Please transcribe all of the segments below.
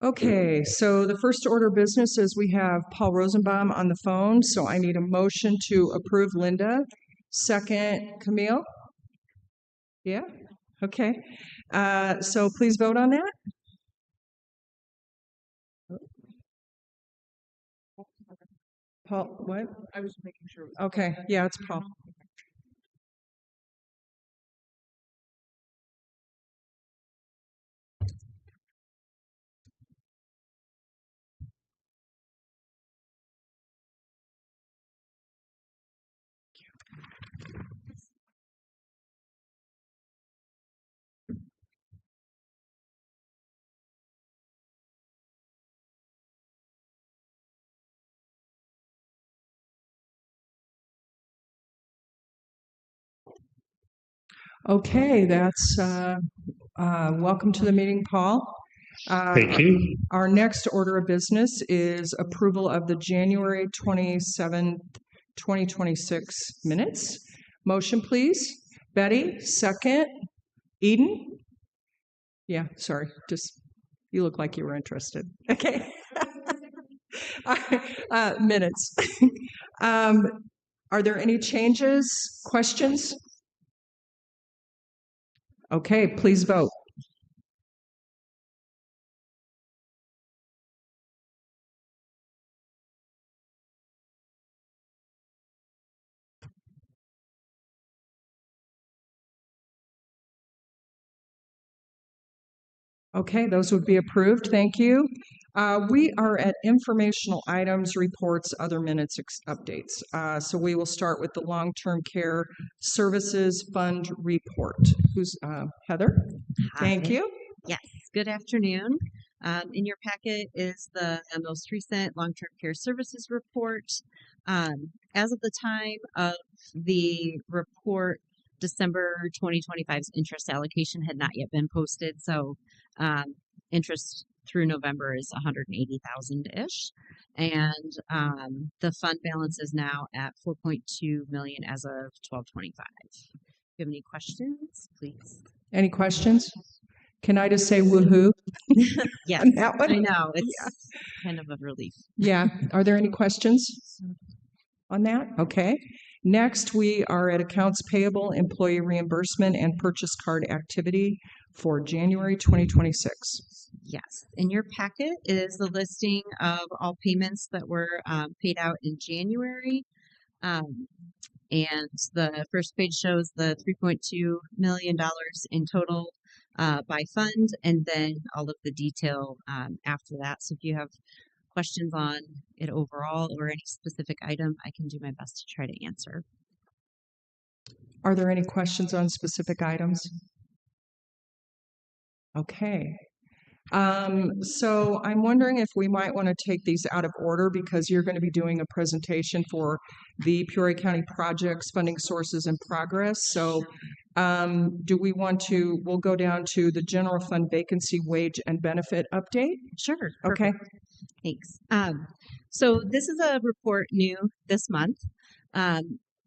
Okay, so the first order of business is we have Paul Rosenbaum on the phone, so I need a motion to approve Linda. Second, Camille? Yeah, okay. So please vote on that. Paul, what? I was making sure. Okay, yeah, it's Paul. Okay, that's welcome to the meeting, Paul. Thank you. Our next order of business is approval of the January 27th, 2026 minutes. Motion, please. Betty, second. Eden? Yeah, sorry, just, you look like you were interested. Okay. Minutes. Are there any changes, questions? Okay, please vote. Okay, those would be approved. Thank you. We are at informational items, reports, other minutes, updates. So we will start with the long-term care services fund report. Who's Heather? Thank Hi. you. Yes, good afternoon. In your packet is the most recent long-term care services report. As of the time of the report, December 2025's interest allocation had not yet been posted, so interest through November is 180,000-ish, and the fund balance is now at 4.2 million as of 12/25. If you have any questions, please. Any questions? Can I just say woohoo? Yes, on that one? I know. It's kind of a relief. Yeah. Are there any questions on that? Okay. Next, we are at accounts payable, employee reimbursement, and purchase card activity for January 2026. Yes. In your packet is the listing of all payments that were paid out in January. And the first page shows the $3.2 million in total by fund, and then all of the detail after that. So if you have questions on it overall or any specific item, I can do my best to try to answer. Are there any questions on specific items? Okay. So I'm wondering if we might want to take these out of order because you're going to be doing a presentation for the Peoria County projects, funding sources, and progress. So do we want to, we'll go down to the general fund vacancy, wage, and benefit update? Sure. Okay. Perfect. Thanks. So this is a report new this month.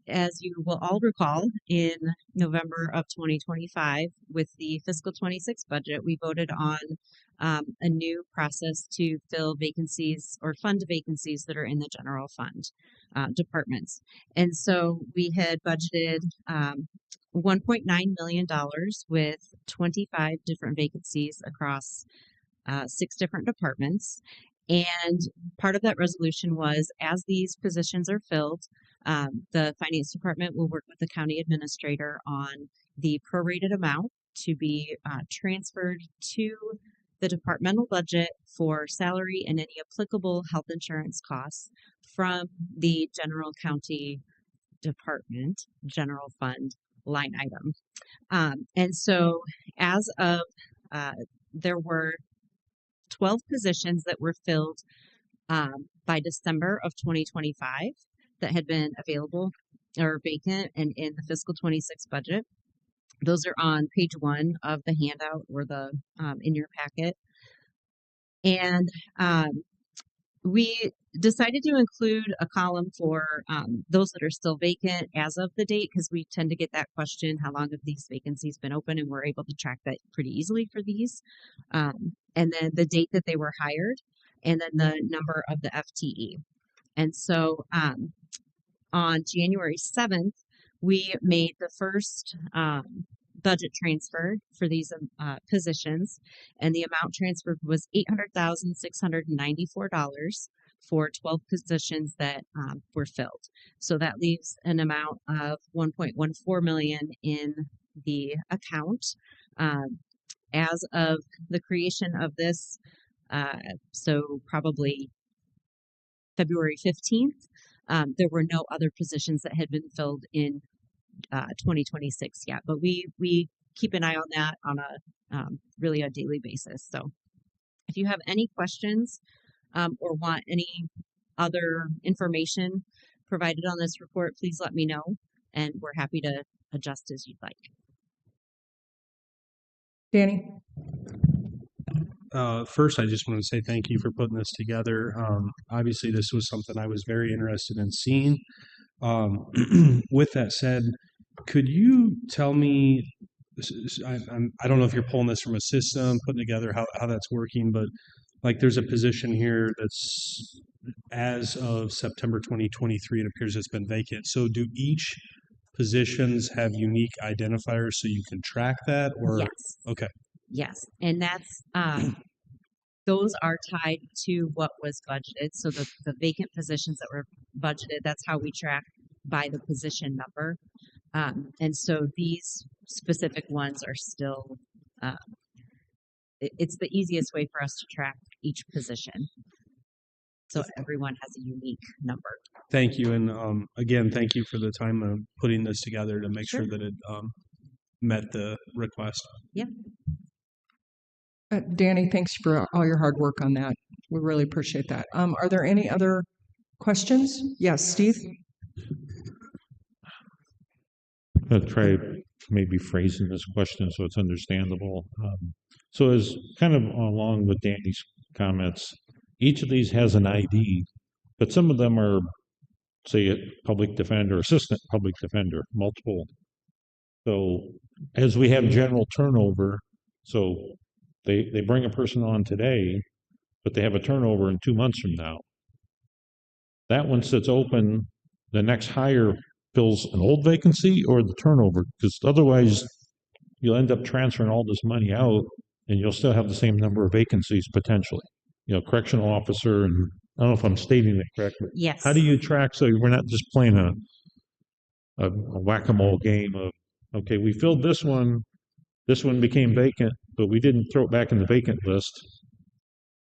As you will all recall, in November of 2025, with the fiscal 26 budget, we voted on a new process to fill vacancies or fund vacancies that are in the general fund departments. And so we had budgeted $1.9 million with 25 different vacancies across 6 different departments. And part of that resolution was, as these positions are filled, the finance department will work with the county administrator on the prorated amount to be transferred to the departmental budget for salary and any applicable health insurance costs from the general county department general fund line item. And so as of there were 12 positions that were filled by December of 2025 that had been available or vacant and in the fiscal 26 budget. Those are on page 1 of the handout or the in your packet. And we decided to include a column for those that are still vacant as of the date, because we tend to get that question, how long have these vacancies been open? And we're able to track that pretty easily for these. And then the date that they were hired, and then the number of the FTE. And so on January 7th, we made the first budget transfer for these positions, and the amount transferred was $800,694 for 12 positions that were filled. So that leaves an amount of $1.14 million in the account. As of the creation of this, so probably February 15th, there were no other positions that had been filled in 2026 yet, but we keep an eye on that on a really a daily basis. So if you have any questions or want any other information provided on this report, please let me know, and we're happy to adjust as you'd like. Danny? First, I just want to say thank you for putting this together. Obviously, this was something I was very interested in seeing. With that said, could you tell me, I don't know if you're pulling this from a system, putting together how that's working, but like there's a position here that's as of September 2023, it appears it's been vacant. So do each positions have unique identifiers so you can track that, or? Yes. Okay. Yes, and that's those are tied to what was budgeted. So the vacant positions that were budgeted, that's how we track by the position number. And so these specific ones are still, it's the easiest way for us to track each position. So everyone has a unique number. Thank you. And again, thank you for the time of putting this together to make sure that it met the request. Yeah. Danny, thanks for all your hard work on that. We really appreciate that. Are there any other questions? Yes, Steve? I'll try maybe phrasing this question so it's understandable. So as kind of along with Danny's comments, each of these has an ID, but some of them are, say, a public defender, assistant public defender, multiple. So as we have general turnover, so they bring a person on today, but they have a turnover in 2 months from now. That one sits open, the next hire fills an old vacancy or the turnover, because otherwise you'll end up transferring all this money out and you'll still have the same number of vacancies potentially. You know, correctional officer, and I don't know if I'm stating it correctly. Yes. How do you track so we're not just playing a whack-a-mole game of, okay, we filled this one became vacant, but we didn't throw it back in the vacant list.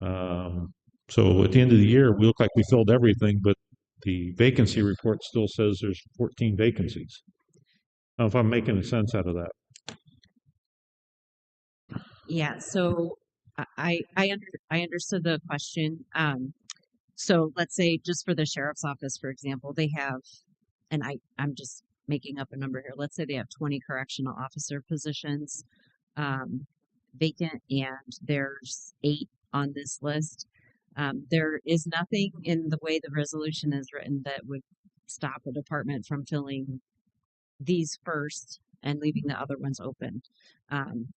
So at the end of the year, we look like we filled everything, but the vacancy report still says there's 14 vacancies. I don't know if I'm making sense out of that. Yeah, so I understood the question. So let's say just for the sheriff's office, for example, they have, and I'm just making up a number here. Let's say they have 20 correctional officer positions vacant, and there's 8 on this list. There is nothing in the way the resolution is written that would stop a department from filling these first and leaving the other ones open.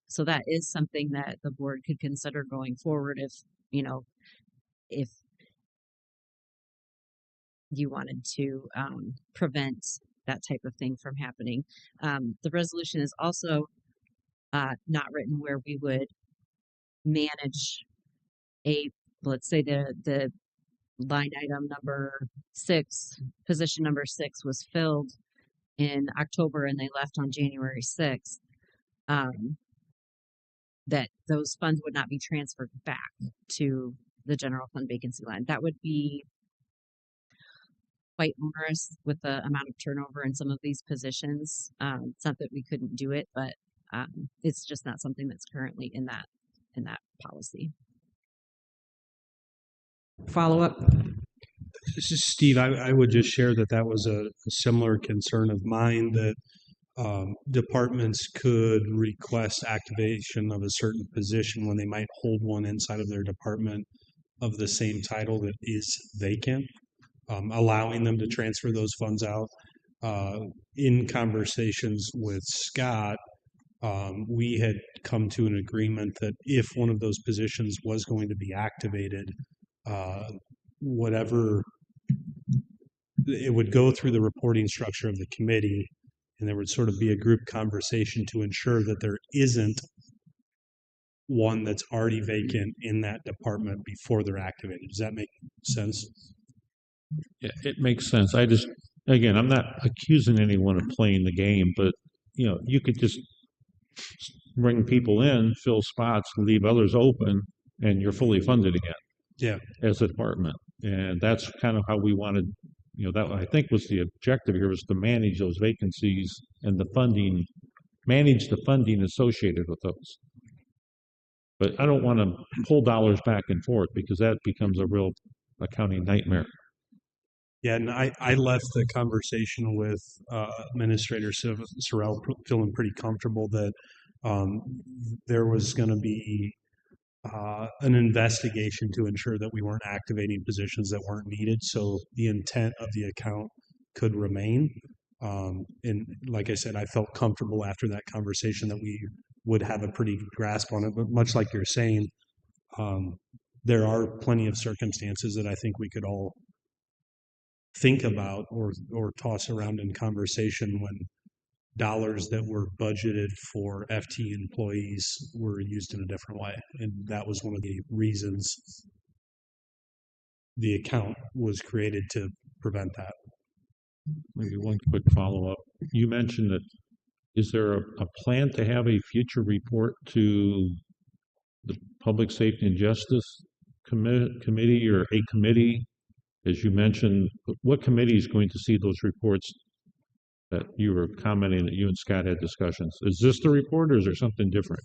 So that is something that the board could consider going forward if you wanted to prevent that type of thing from happening. The resolution is also not written where we would manage let's say the line item number 6, position number 6 was filled in October and they left on January 6th, that those funds would not be transferred back to the general fund vacancy line. That would be quite onerous with the amount of turnover in some of these positions. It's not that we couldn't do it, but it's just not something that's currently in that policy. Follow up? This is Steve. I would just share that was a similar concern of mine, that departments could request activation of a certain position when they might hold one inside of their department of the same title that is vacant, allowing them to transfer those funds out. In conversations with Scott, we had come to an agreement that if one of those positions was going to be activated, whatever, it would go through the reporting structure of the committee, and there would sort of be a group conversation to ensure that there isn't one that's already vacant in that department before they're activated. Does that make sense? Yeah, it makes sense. Again, I'm not accusing anyone of playing the game, but you could just bring people in, fill spots, leave others open, and you're fully funded again. Yeah. As a department. And that's kind of how we wanted, that I think was the objective here, was to manage those vacancies and manage the funding associated with those. But I don't want to pull dollars back and forth because that becomes a real accounting nightmare. Yeah, and I left the conversation with Administrator Sorrell feeling pretty comfortable that there was going to be an investigation to ensure that we weren't activating positions that weren't needed, so the intent of the account could remain. And like I said, I felt comfortable after that conversation that we would have a pretty good grasp on it. But much like you're saying, there are plenty of circumstances that I think we could all think about or toss around in conversation when dollars that were budgeted for FT employees were used in a different way. And that was one of the reasons the account was created, to prevent that. Maybe one quick follow-up. You mentioned that, is there a plan to have a future report to the Public Safety and Justice Committee or a committee? As you mentioned, what committee is going to see those reports that you were commenting that you and Scott had discussions? Is this the report or is there something different?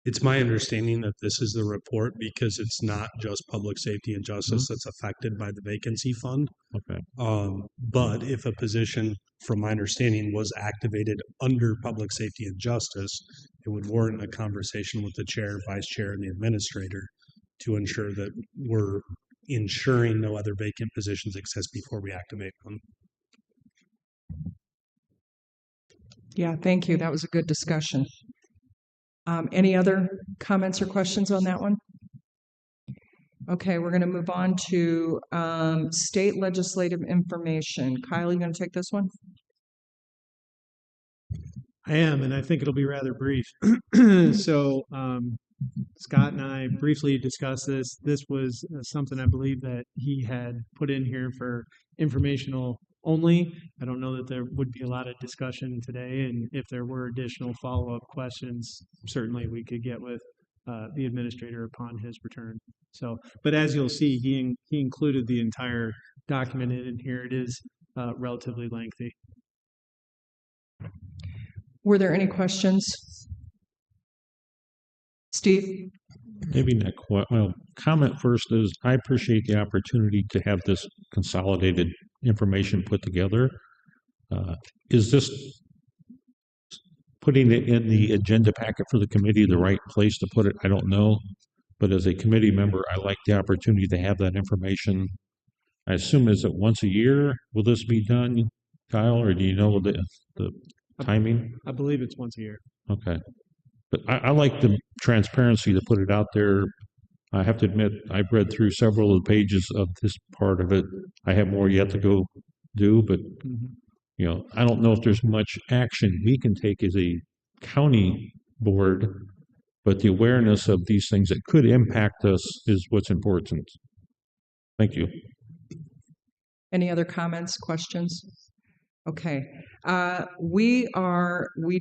It's my understanding that this is the report because it's not just public safety and justice that's affected by the vacancy fund. Okay. But if a position, from my understanding, was activated under public safety and justice, it would warrant a conversation with the chair, vice chair, and the administrator to ensure that we're ensuring no other vacant positions exist before we activate them. Yeah, thank you. That was a good discussion. Any other comments or questions on that one? Okay, we're going to move on to state legislative information. Kyle, you going to take this one? I am, and I think it'll be rather brief. So Scott and I briefly discussed this. This was something I believe that he had put in here for informational only. I don't know that there would be a lot of discussion today, and if there were additional follow-up questions, certainly we could get with the administrator upon his return. So, but as you'll see, he included the entire document in here. It is relatively lengthy. Were there any questions? Steve? Maybe not quite. Well, comment first is I appreciate the opportunity to have this consolidated information put together. Is this putting it in the agenda packet for the committee the right place to put it? I don't know. But as a committee member, I like the opportunity to have that information. I assume, is it once a year? Will this be done, Kyle, or do you know the timing? I believe it's once a year. Okay. But I like the transparency to put it out there. I have to admit, I've read through several of the pages of this part of it. I have more yet to go do, but I don't know if there's much action we can take as a county board, but the awareness of these things that could impact us is what's important. Thank you. Any other comments, questions? Okay. We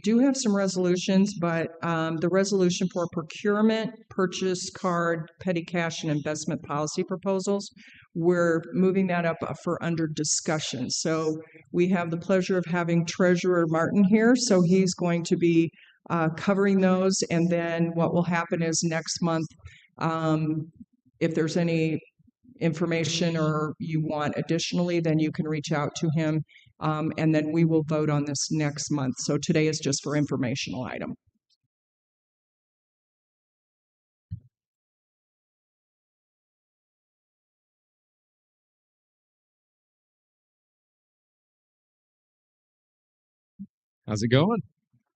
do have some resolutions, but the resolution for procurement, purchase card, petty cash, and investment policy proposals, we're moving that up for under discussion. So we have the pleasure of having Treasurer Martin here. So he's going to be covering those. And then what will happen is next month, if there's any information or you want additionally, then you can reach out to him. And then we will vote on this next month. So today is just for informational item. How's it going?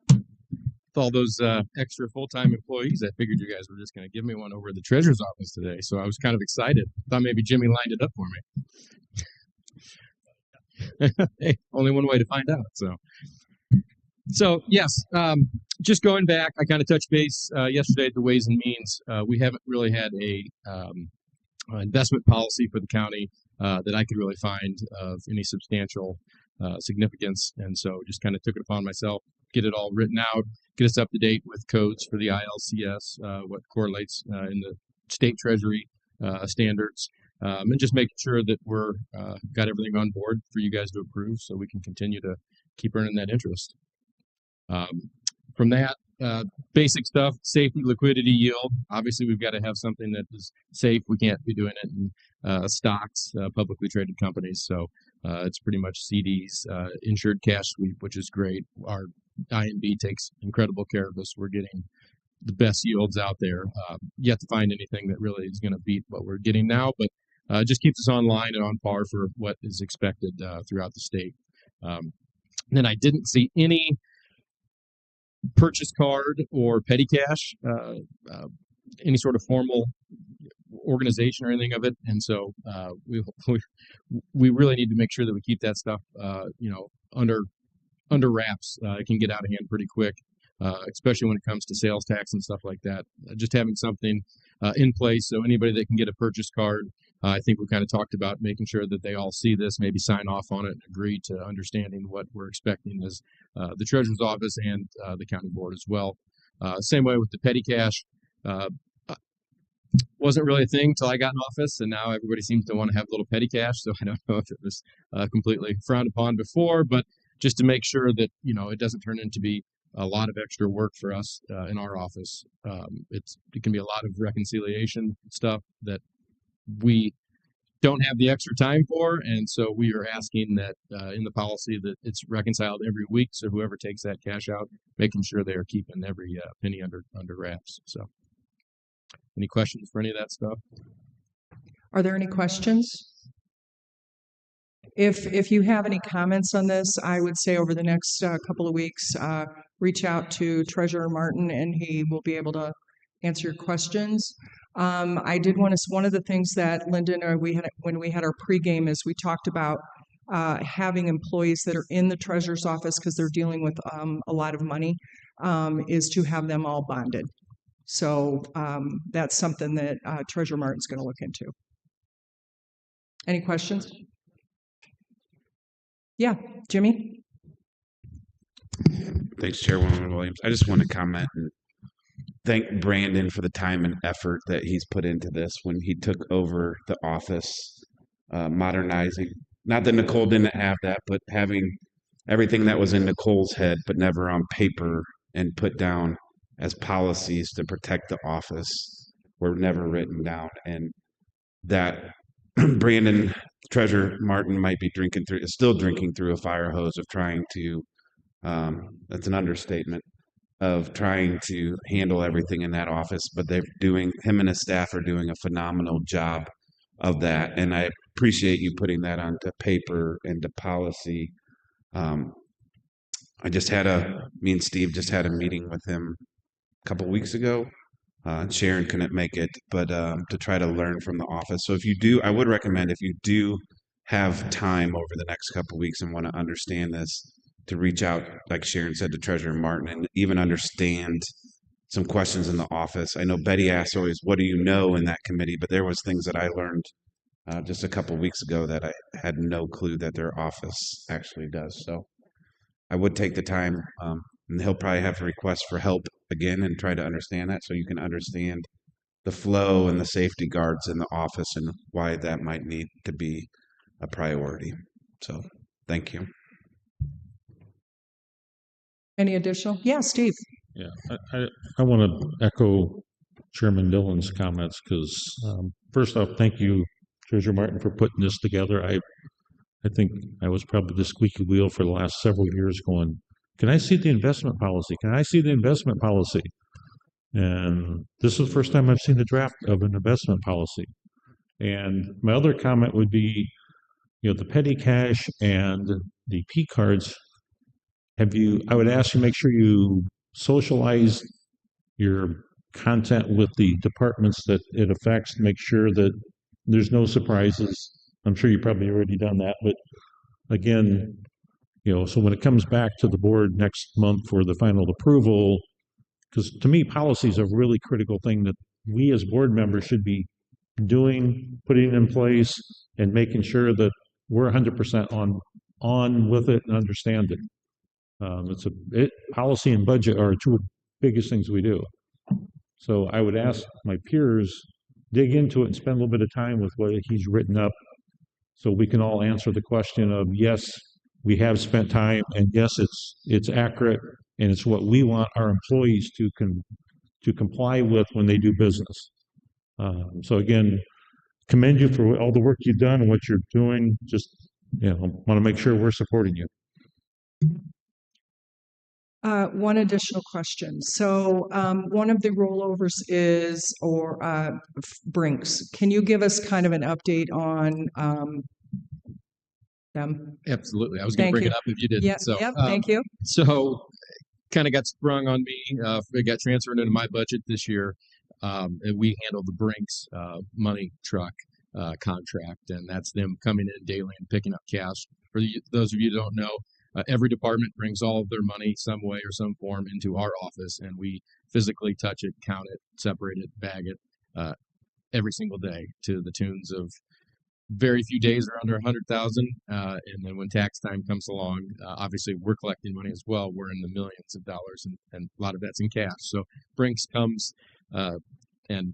With all those extra full-time employees, I figured you guys were just going to give me one over at the treasurer's office today. So I was kind of excited. Thought maybe Jimmy lined it up for me. Hey, only one way to find out. So yes, just going back, I kind of touched base yesterday at the Ways and Means. We haven't really had a investment policy for the county that I could really find of any substantial significance, and so just kind of took it upon myself, get it all written out, get us up to date with codes for the ILCS, what correlates in the state treasury standards, and just making sure that we're got everything on board for you guys to approve, so we can continue to keep earning that interest. From that, basic stuff, safety, liquidity, yield. Obviously, we've got to have something that is safe. We can't be doing it in stocks, publicly traded companies. So it's pretty much CDs, insured cash sweep, which is great. Our INB takes incredible care of us. We're getting the best yields out there. Yet to find anything that really is going to beat what we're getting now, but just keeps us online and on par for what is expected throughout the state. Then I didn't see any purchase card or petty cash, any sort of formal organization or anything of it, and so we really need to make sure that we keep that stuff, under wraps. It can get out of hand pretty quick, especially when it comes to sales tax and stuff like that. Just having something in place so anybody that can get a purchase card. I think we kind of talked about making sure that they all see this, maybe sign off on it, and agree to understanding what we're expecting as the treasurer's office and the county board as well. Same way with the petty cash. Wasn't really a thing till I got in office, and now everybody seems to want to have a little petty cash. So I don't know if it was completely frowned upon before, but just to make sure that it doesn't turn into be a lot of extra work for us in our office. It can be a lot of reconciliation stuff that we don't have the extra time for, and so we are asking that in the policy that it's reconciled every week, so whoever takes that cash out, making sure they are keeping every penny under wraps. So any questions for any of that stuff? Are there any questions? If you have any comments on this, I would say over the next couple of weeks, reach out to Treasurer Martin, and he will be able to answer your questions. I did want to, one of the things that Lyndon when we had our pregame is we talked about having employees that are in the treasurer's office because they're dealing with a lot of money, is to have them all bonded. So that's something that Treasurer Martin's going to look into. Any questions? Yeah, Jimmy? Thanks, Chairwoman Williams. I just want to comment and thank Brandon for the time and effort that he's put into this when he took over the office, modernizing. Not that Nicole didn't have that, but having everything that was in Nicole's head, but never on paper and put down as policies to protect the office were never written down. And that Brandon, Treasurer Martin might be still drinking through a fire hose of trying to, that's an understatement, of trying to handle everything in that office, but him and his staff are doing a phenomenal job of that. And I appreciate you putting that onto paper and to policy. Me and Steve just had a meeting with him a couple of weeks ago. Sharon couldn't make it, but to try to learn from the office. So I would recommend if you do have time over the next couple of weeks and want to understand this, to reach out, like Sharon said, to Treasurer Martin and even understand some questions in the office. I know Betty asked always, what do you know in that committee? But there was things that I learned just a couple of weeks ago that I had no clue that their office actually does. So I would take the time, and he'll probably have a request for help again and try to understand that so you can understand the flow and the safety guards in the office and why that might need to be a priority. So thank you. Any additional? Yeah, Steve. Yeah, I want to echo Chairman Dillon's comments because first off, thank you, Treasurer Martin, for putting this together. I think I was probably the squeaky wheel for the last several years going, can I see the investment policy? Can I see the investment policy? And this is the first time I've seen the draft of an investment policy. And my other comment would be, the petty cash and the P cards I would ask you, make sure you socialize your content with the departments that it affects, to make sure that there's no surprises. I'm sure you've probably already done that, but again, so when it comes back to the board next month for the final approval, because to me, policy is a really critical thing that we as board members should be doing, putting in place, and making sure that we're 100% on with it and understand it. Policy and budget are two biggest things we do. So I would ask my peers, dig into it and spend a little bit of time with what he's written up, so we can all answer the question of, yes, we have spent time, and yes, it's accurate, and it's what we want our employees to comply with when they do business. So again, commend you for all the work you've done and what you're doing. Just want to make sure we're supporting you. One additional question. So one of the rollovers is Brinks. Can you give us kind of an update on them? Absolutely. I was going to Thank bring you. it up if you didn't. Yeah, So, thank you. So kind of got sprung on me. It got transferred into my budget this year. And we handle the Brinks money truck contract, and that's them coming in daily and picking up cash. For those of you who don't know, every department brings all of their money some way or some form into our office, and we physically touch it, count it, separate it, bag it every single day, to the tunes of very few days are under 100,000. And then when tax time comes along, obviously we're collecting money as well. We're in the millions of dollars, and a lot of that's in cash. So Brinks comes and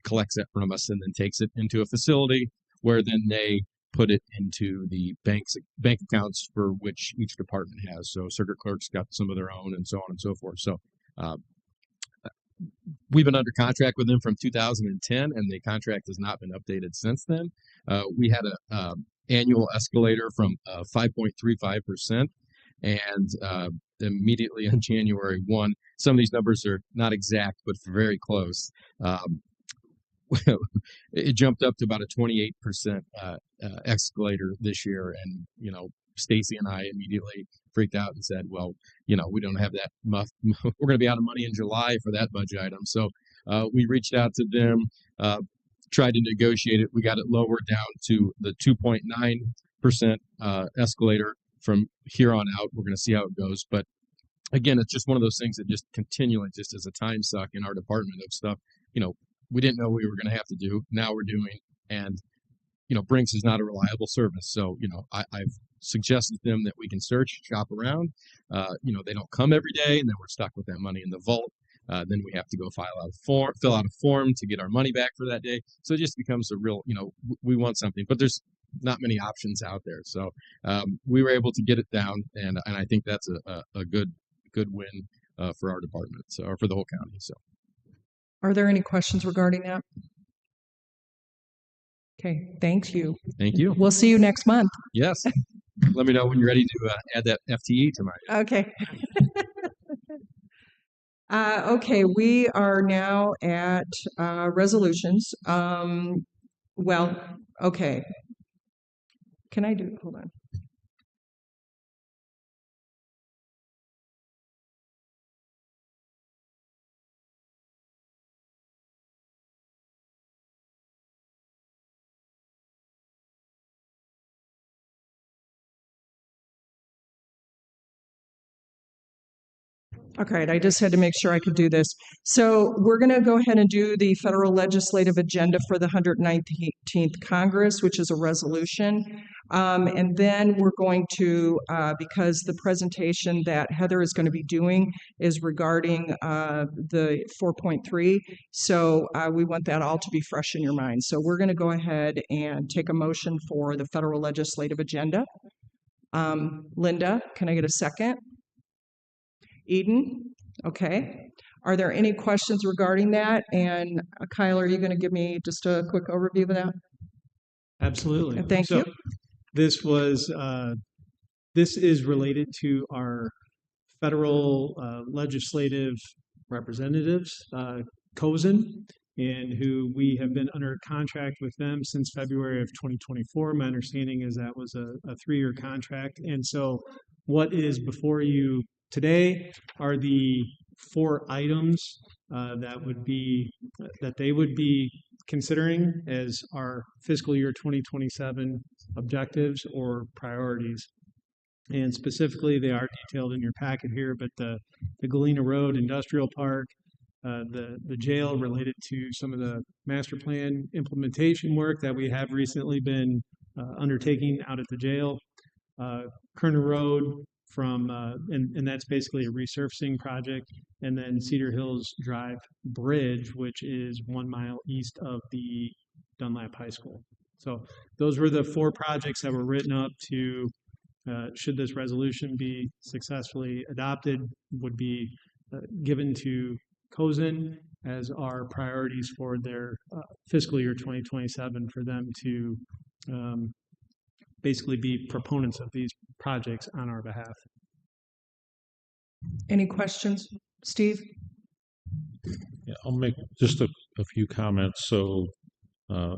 collects that from us, and then takes it into a facility where then they put it into the bank accounts for which each department has. So circuit clerks got some of their own, and so on and so forth. So we've been under contract with them from 2010, and the contract has not been updated since then. We had a annual escalator from 5.35%, and immediately on January 1, some of these numbers are not exact, but very close. It jumped up to about a 28% escalator this year, and Stacy and I immediately freaked out and said, well, we don't have that we're going to be out of money in July for that budget item. So we reached out to them, tried to negotiate it. We got it lowered down to the 2.9% escalator from here on out. We're going to see how it goes. But again, it's just one of those things that just continually just as a time suck in our department of stuff, we didn't know we were going to have to do. Now we're doing. And, Brinks is not a reliable service. So, I've suggested to them that we can search, shop around. They don't come every day, and then we're stuck with that money in the vault. Then we have to go fill out a form to get our money back for that day. So it just becomes a real, we want something, but there's not many options out there. So we were able to get it down, and I think that's a good win for our department, or for the whole county. So, are there any questions regarding that? Okay, thank you. Thank you. We'll see you next month. Yes. Let me know when you're ready to add that FTE to my. Okay. Okay, we are now at resolutions. Okay. Can I do, hold on. Okay, I just had to make sure I could do this. So we're going to go ahead and do the federal legislative agenda for the 119th Congress, which is a resolution. And then we're going to, because the presentation that Heather is going to be doing is regarding the 4.3, so we want that all to be fresh in your mind. So we're going to go ahead and take a motion for the federal legislative agenda. Linda, can I get a second? Eden? Okay. Are there any questions regarding that? And Kyle, are you going to give me just a quick overview of that? Absolutely. Thank you. This is related to our federal legislative representatives, COSN, and who we have been under contract with them since February of 2024. My understanding is that was a 3-year contract. And so what is before you today are the 4 items that they would be considering as our fiscal year 2027 objectives or priorities. And specifically, they are detailed in your packet here, but the Galena Road Industrial Park, the jail related to some of the master plan implementation work that we have recently been undertaking out at the jail, Kerner Road and that's basically a resurfacing project, and then Cedar Hills Drive Bridge, which is 1 mile east of the Dunlap High School. So those were the 4 projects that were written up to, should this resolution be successfully adopted, would be given to COSN as our priorities for their fiscal year 2027 for them to basically be proponents of these projects on our behalf. Any questions, Steve? Yeah, I'll make just a few comments. So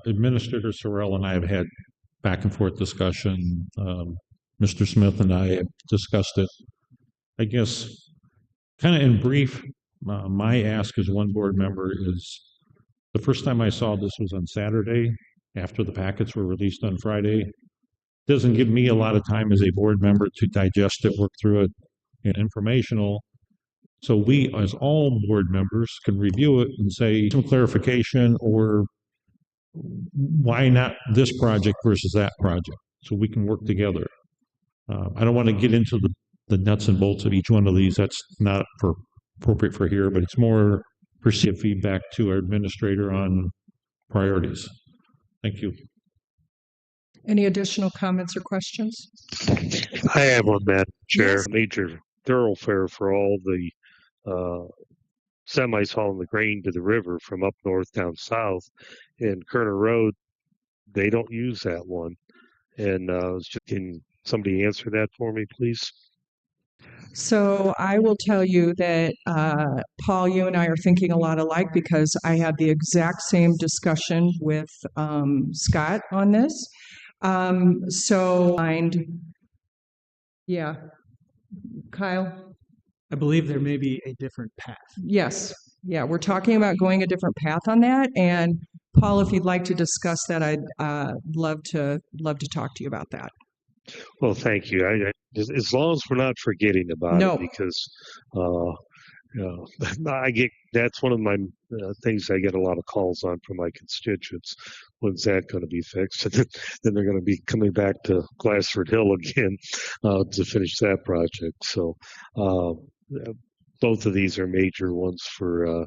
Administrator Sorrell and I have had back and forth discussion. Mr. Smith and I have discussed it. I guess kind of in brief, my ask as one board member is the first time I saw this was on Saturday after the packets were released on Friday. Doesn't give me a lot of time as a board member to digest it, work through it, and informational. So we, as all board members, can review it and say some clarification or why not this project versus that project, so we can work together. I don't want to get into the nuts and bolts of each one of these. That's not appropriate for here, but it's more perceived feedback to our administrator on priorities. Thank you. Any additional comments or questions? I have one, Madam Chair. Yes. Major thoroughfare for all the semis hauling the grain to the river from up north down south. And Kerner Road, they don't use that one. And can somebody answer that for me, please? So I will tell you that, Paul, you and I are thinking a lot alike because I had the exact same discussion with Scott on this. Yeah, Kyle? I believe there may be a different path. Yes, yeah, we're talking about going a different path on that. And Paul, if you'd like to discuss that, I'd love to talk to you about that. Well, thank you. As long as we're not forgetting about No. it, because that's one of my things I get a lot of calls on from my constituents. When's that going to be fixed? And then they're going to be coming back to Glassford Hill again to finish that project. So both of these are major ones for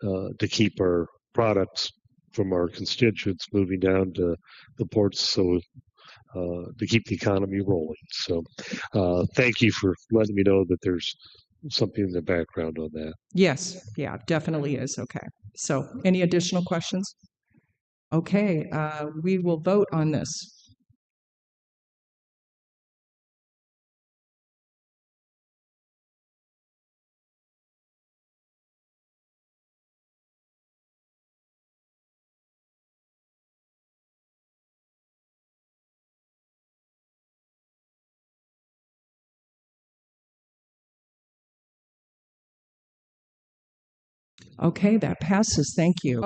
to keep our products from our constituents moving down to the ports, so to keep the economy rolling. So thank you for letting me know that there's something in the background on that. Yes, yeah, definitely is. Okay. So any additional questions? Okay, we will vote on this. Okay, that passes. Thank you.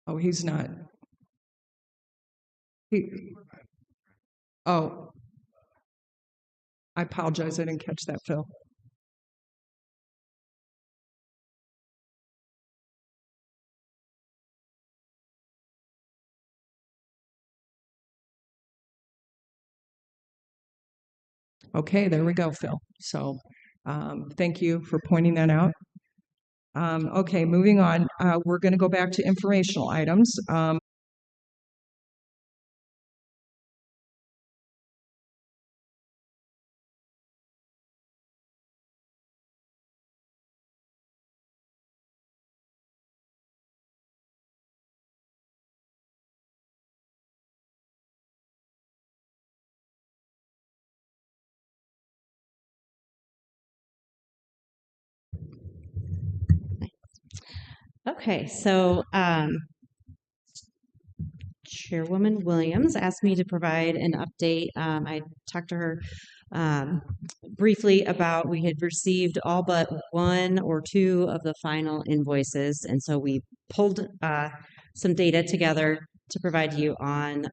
Oh, he's not. Oh, I apologize. I didn't catch that, Phil. Okay, there we go, Phil. So thank you for pointing that out. Okay, moving on. We're going to go back to informational items. Okay, so Chairwoman Williams asked me to provide an update. I talked to her briefly about we had received all but one or two of the final invoices, and so we pulled some data together to provide you on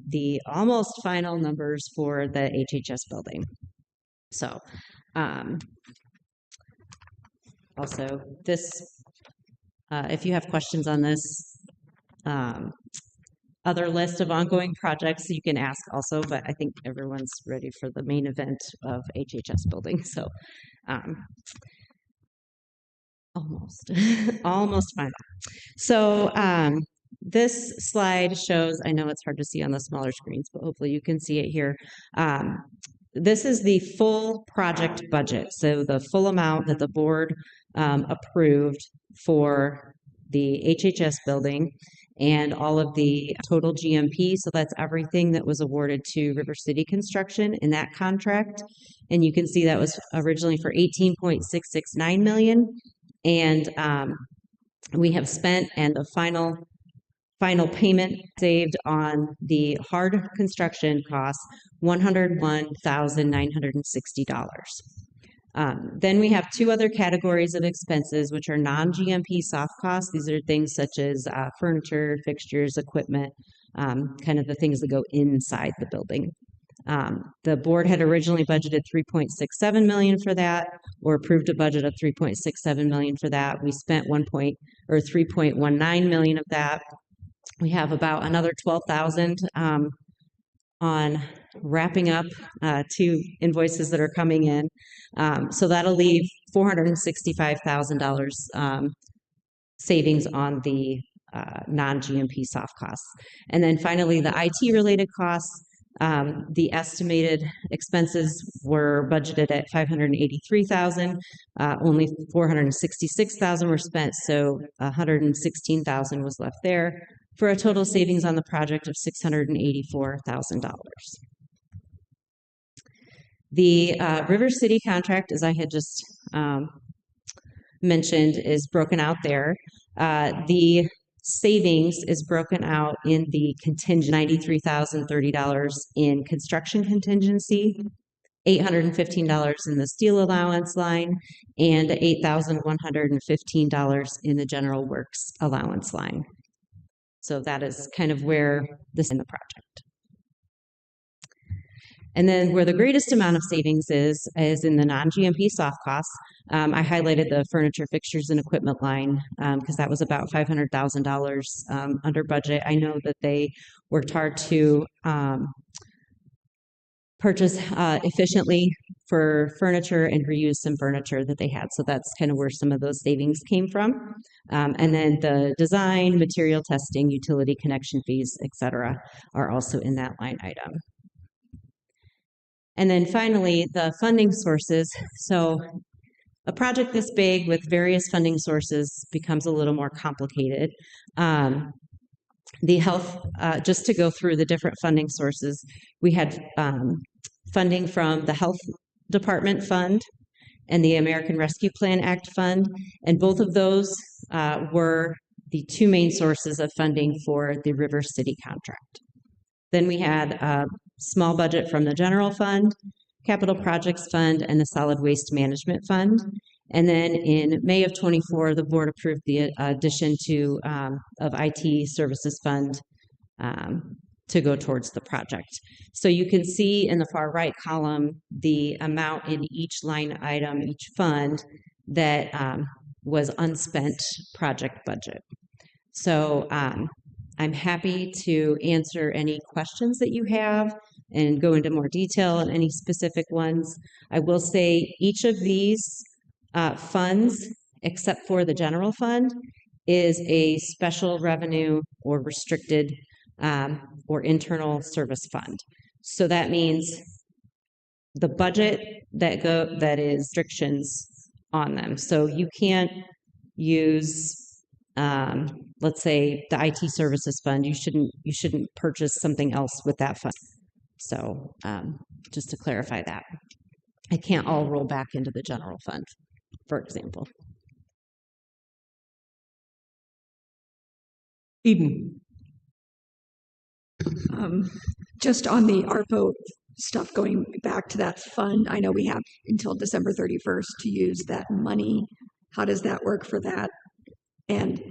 the almost final numbers for the HHS building. So also this, if you have questions on this other list of ongoing projects, you can ask also, but I think everyone's ready for the main event of HHS building. So almost, almost final. So this slide shows, I know it's hard to see on the smaller screens, but hopefully you can see it here. This is the full project budget. So the full amount that the board approved for the HHS building and all of the total GMP. So that's everything that was awarded to River City Construction in that contract. And you can see that was originally for $18.669 million. And we have spent, and the final payment saved on the hard construction costs, $101,960. Then we have two other categories of expenses, which are non-GMP soft costs. These are things such as furniture, fixtures, equipment, kind of the things that go inside the building. The board had originally budgeted $3.67 million for that, or approved a budget of $3.67 million for that. We spent $3.19 million of that. We have about another $12,000 on wrapping up two invoices that are coming in. So that'll leave $465,000 savings on the non-GMP soft costs. And then finally, the IT related costs, the estimated expenses were budgeted at $583,000. Only $466,000 were spent, so $116,000 was left there, for a total savings on the project of $684,000. The River City contract, as I had just mentioned, is broken out there. The savings is broken out in the contingent, $93,030 in construction contingency, $815 in the steel allowance line, and $8,115 in the general works allowance line. So that is kind of where this in the project. And then where the greatest amount of savings is in the non-GMP soft costs. I highlighted the furniture, fixtures, and equipment line because that was about $500,000 under budget. I know that they worked hard to purchase efficiently for furniture and reuse some furniture that they had. So that's kind of where some of those savings came from. And then the design, material testing, utility connection fees, et cetera, are also in that line item. And then finally, the funding sources. So a project this big with various funding sources becomes a little more complicated. The health, just to go through the different funding sources, we had funding from the Health Department Fund and the American Rescue Plan Act Fund, and both of those were the two main sources of funding for the River City contract. Then we had a small budget from the General Fund, Capital Projects Fund, and the Solid Waste Management Fund. And then in May of 24, the board approved the addition to of IT Services Fund to go towards the project. So you can see in the far right column the amount in each line item, each fund that was unspent project budget. So I'm happy to answer any questions that you have and go into more detail on any specific ones. I will say each of these funds, except for the general fund, is a special revenue or restricted or internal service fund. So that means the budget that is restrictions on them. So you can't use let's say the IT services fund, you shouldn't purchase something else with that fund. So just to clarify that, it can't all roll back into the general fund, for example. Eden. Just on the ARPA stuff, going back to that fund, I know we have until December 31st to use that money. How does that work for that? And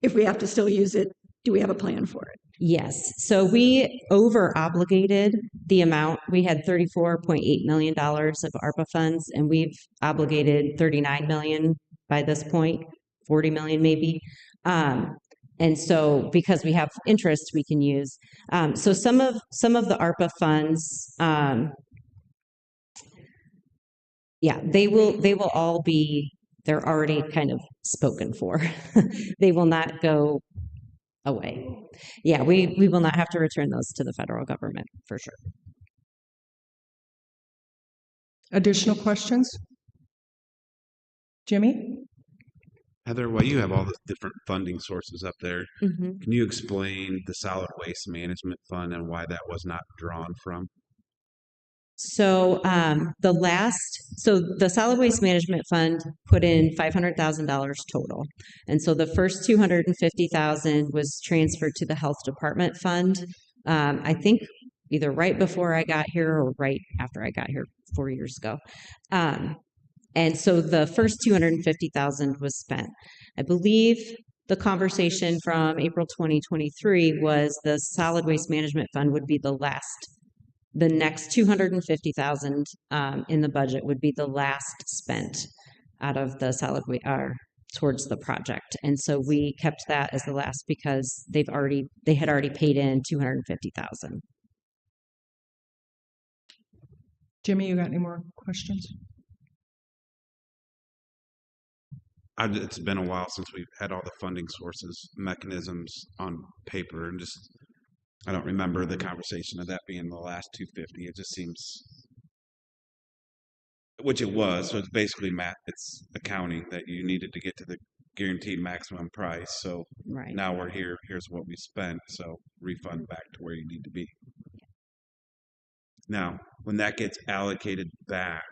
if we have to still use it, do we have a plan for it? Yes. So we over obligated the amount. We had $34.8 million of ARPA funds, and we've obligated 39 million by this point, 40 million maybe. And so because we have interest, we can use. So some of the ARPA funds, yeah, they will all be, they're already kind of spoken for. They will not go away. Yeah, we will not have to return those to the federal government for sure. Additional questions? Jimmy? Heather, while you have all the different funding sources up there, Mm-hmm. can you explain the Solid Waste Management Fund and why that was not drawn from? So the Solid Waste Management Fund put in $500,000 total, and so the first 250,000 was transferred to the Health Department Fund. I think either right before I got here or right after I got here 4 years ago. And so the first 250,000 was spent. I believe the conversation from April 2023 was the Solid Waste Management Fund would be the last. The next 250,000 in the budget would be the last spent out of the solid waste towards the project, and so we kept that as the last because they had already paid in 250,000. Jimmy, you got any more questions? It's been a while since we've had all the funding sources, mechanisms on paper, and just I don't remember the conversation of that being the last 250. It just seems, which it was. So it's basically it's accounting that you needed to get to the guaranteed maximum price. So Right. now we're here. Here's what we spent. So refund back to where you need to be. Now, when that gets allocated back,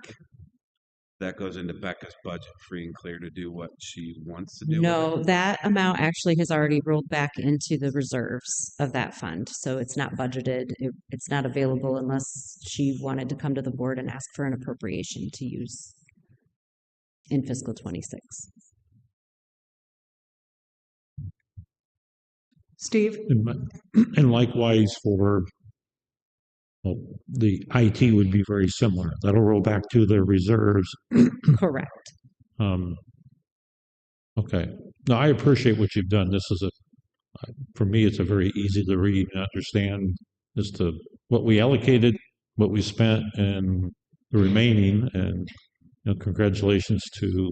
that goes into Becca's budget, free and clear to do what she wants to do. with No, it. that amount actually has already rolled back into the reserves of that fund, so it's not budgeted. It's not available unless she wanted to come to the board and ask for an appropriation to use in fiscal 26. Steve? And likewise for, well, the IT would be very similar. That'll roll back to the reserves. Correct. Okay. No, I appreciate what you've done. This is for me, it's a very easy to read and understand as to what we allocated, what we spent, and the remaining. And congratulations to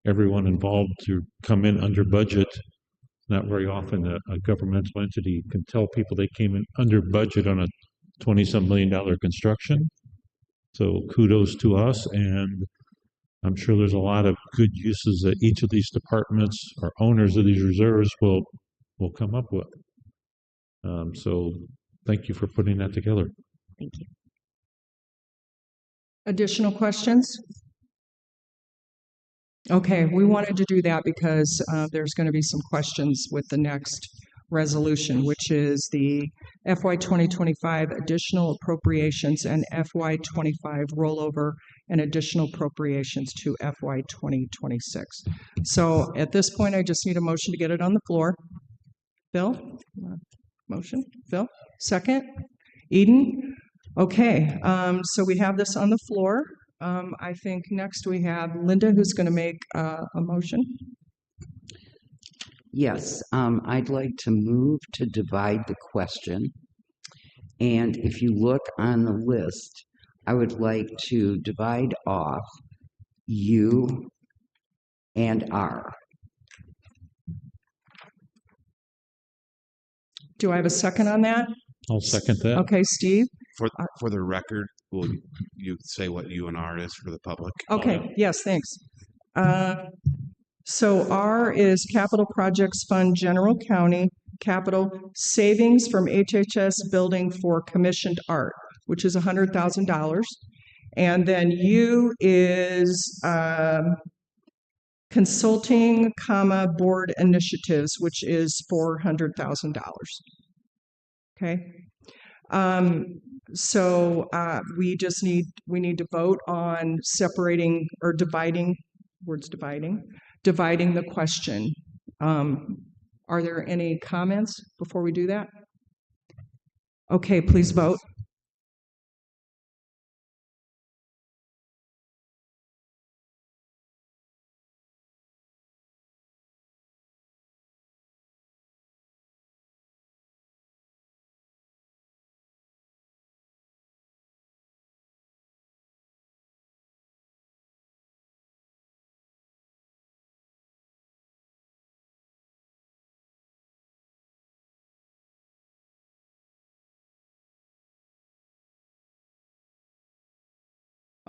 everyone involved to come in under budget. Not very often a governmental entity can tell people they came in under budget on a $20-some million construction. So kudos to us, and I'm sure there's a lot of good uses that each of these departments or owners of these reserves will come up with. So thank you for putting that together. Thank you. Additional questions? Okay, we wanted to do that because there's going to be some questions with the next resolution, which is the FY 2025 additional appropriations and FY 25 rollover and additional appropriations to FY 2026. So at this point, I just need a motion to get it on the floor. Phil? Motion? Phil? Second? Eden? Okay, so we have this on the floor. I think next we have Linda, who's going to make a motion. Yes, I'd like to move to divide the question. And if you look on the list, I would like to divide off U and R. Do I have a second on that? I'll second that. Okay, Steve? For the record, will you say what U and R is for the public? Okay, yes, thanks. So R is Capital Projects Fund, General County, capital savings from HHS building for commissioned art, which is $100,000. And then U is consulting, board initiatives, which is $400,000. Okay. We need to vote on separating or dividing the question. Are there any comments before we do that? Okay, please vote.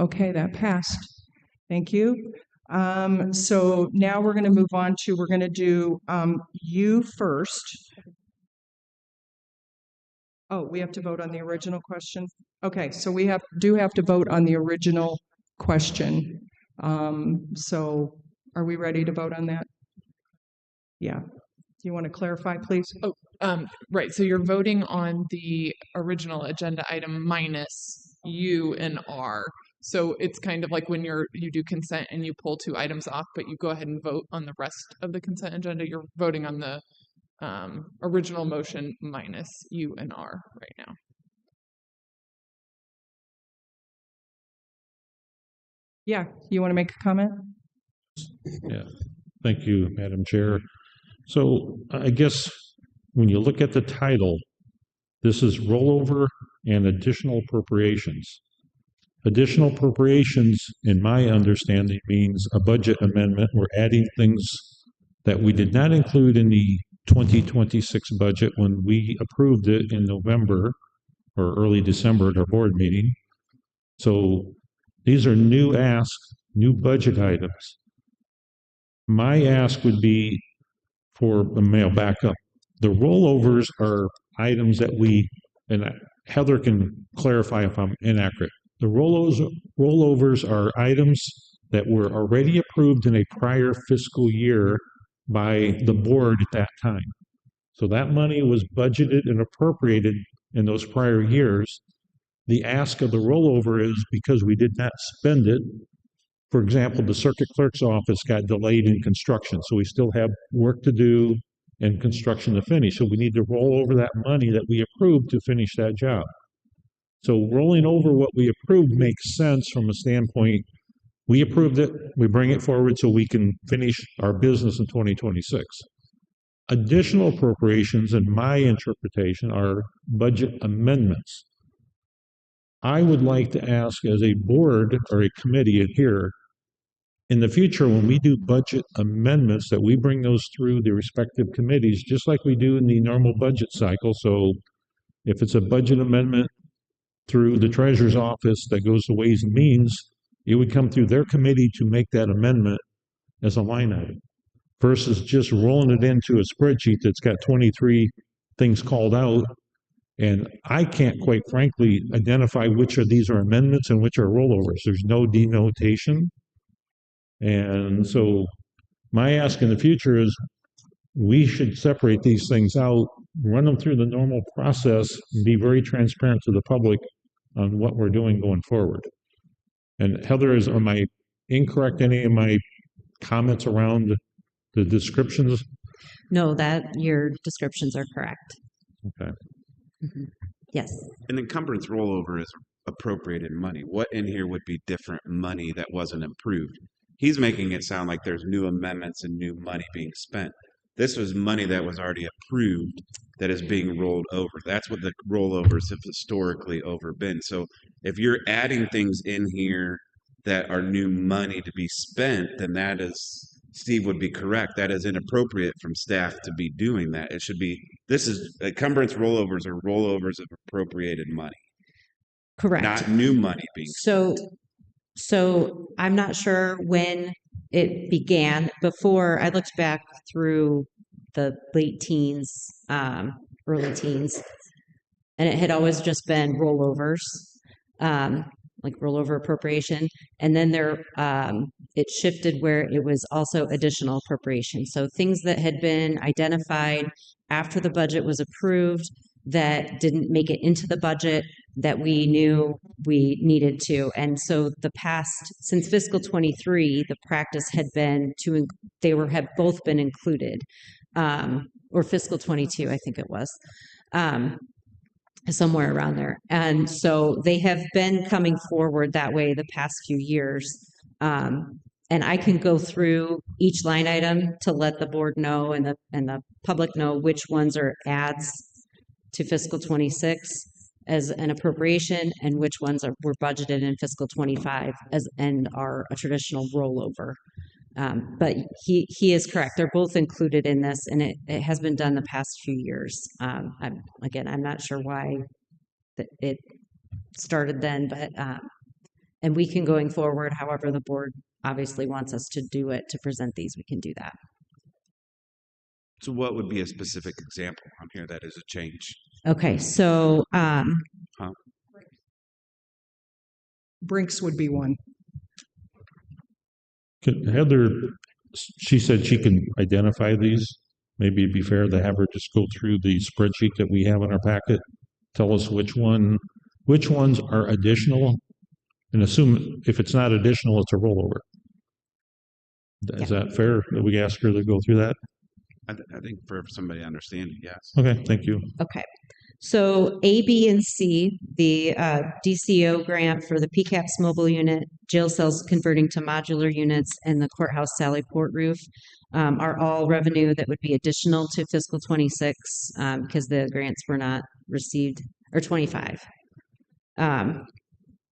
Okay, that passed. Thank you. So now we're going to move on to, we're going to do you first. Oh, we have to vote on the original question? Okay, so we do have to vote on the original question. So are we ready to vote on that? Yeah. Do you want to clarify, please? Right. So you're voting on the original agenda item minus U and R. So it's kind of like when you do consent and you pull 2 items off, but you go ahead and vote on the rest of the consent agenda. You're voting on the original motion minus U and R right now. Yeah. You want to make a comment? Yeah. Thank you, Madam Chair. So I guess when you look at the title, this is rollover and additional appropriations. Additional appropriations, in my understanding, means a budget amendment. We're adding things that we did not include in the 2026 budget when we approved it in November or early December at our board meeting. So these are new asks, new budget items. My ask would be for the mail backup. The rollovers are items that and Heather can clarify if I'm inaccurate. The rollovers are items that were already approved in a prior fiscal year by the board at that time. So that money was budgeted and appropriated in those prior years. The ask of the rollover is because we did not spend it. For example, the circuit clerk's office got delayed in construction, so we still have work to do and construction to finish. So we need to roll over that money that we approved to finish that job. So rolling over what we approved makes sense from a standpoint, we approved it, we bring it forward so we can finish our business in 2026. Additional appropriations, in my interpretation, are budget amendments. I would like to ask as a board or a committee here, in the future, when we do budget amendments, that we bring those through the respective committees, just like we do in the normal budget cycle. So if it's a budget amendment through the treasurer's office that goes to Ways and Means, it would come through their committee to make that amendment as a line item versus just rolling it into a spreadsheet that's got 23 things called out. And I can't, quite frankly, identify which of these are amendments and which are rollovers. There's no denotation. And so my ask in the future is we should separate these things out, run them through the normal process, and be very transparent to the public on what we're doing going forward. And Heather, am I incorrect? Any of my comments around the descriptions? No, your descriptions are correct. Okay. Mm-hmm. Yes. An encumbrance rollover is appropriated money. What in here would be different money that wasn't approved? He's making it sound like there's new amendments and new money being spent. This was money that was already approved that is being rolled over. That's what the rollovers have historically been. So if you're adding things in here that are new money to be spent, then that is, Steve would be correct. That is inappropriate from staff to be doing that. It should be, this is, encumbrance rollovers are rollovers of appropriated money. Correct. Not new money being spent. So I'm not sure when it began. Before, I looked back through the late teens, early teens, and it had always just been rollovers, like rollover appropriation. And then it shifted where it was also additional appropriation. So things that had been identified after the budget was approved that didn't make it into the budget that we knew we needed to. And so since fiscal 23, the practice had been have both been included, or fiscal 22, I think it was, somewhere around there. And so they have been coming forward that way the past few years. And I can go through each line item to let the board know and the public know which ones are adds to fiscal 26 as an appropriation and which ones were budgeted in fiscal 25 and are a traditional rollover. But he is correct. They're both included in this, and it has been done the past few years. I'm not sure why it started then, but and we can going forward, however the board obviously wants us to do it, to present these, we can do that. So what would be a specific example on here that is a change? Okay, so Brinks would be one. Heather, she said she can identify these. Maybe it'd be fair to have her just go through the spreadsheet that we have in our packet, tell us which ones are additional, and assume if it's not additional, it's a rollover. Is that fair that we ask her to go through that? I think for somebody to understand it, yes. Okay, thank you. Okay. So A, B, and C, the DCO grant for the PCAPS mobile unit, jail cells converting to modular units, and the courthouse Sally Port roof are all revenue that would be additional to fiscal 26 because the grants were not received, or 25.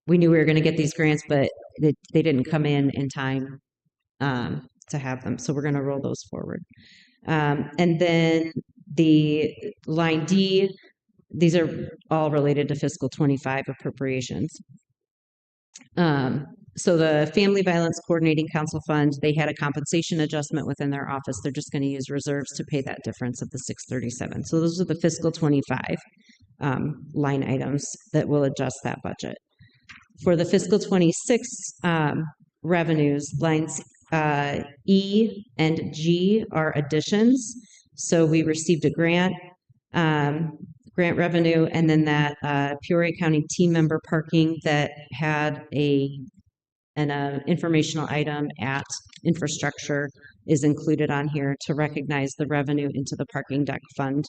We knew we were going to get these grants, but they didn't come in time to have them. So we're going to roll those forward. And then the line D, these are all related to fiscal 25 appropriations. So the Family Violence Coordinating Council Fund, they had a compensation adjustment within their office. They're just going to use reserves to pay that difference of the 637. So those are the fiscal 25 line items that will adjust that budget. For the fiscal 26 revenues, lines E and G are additions. So we received a grant revenue, and then that Peoria County team member parking that had an informational item at infrastructure is included on here to recognize the revenue into the parking deck fund.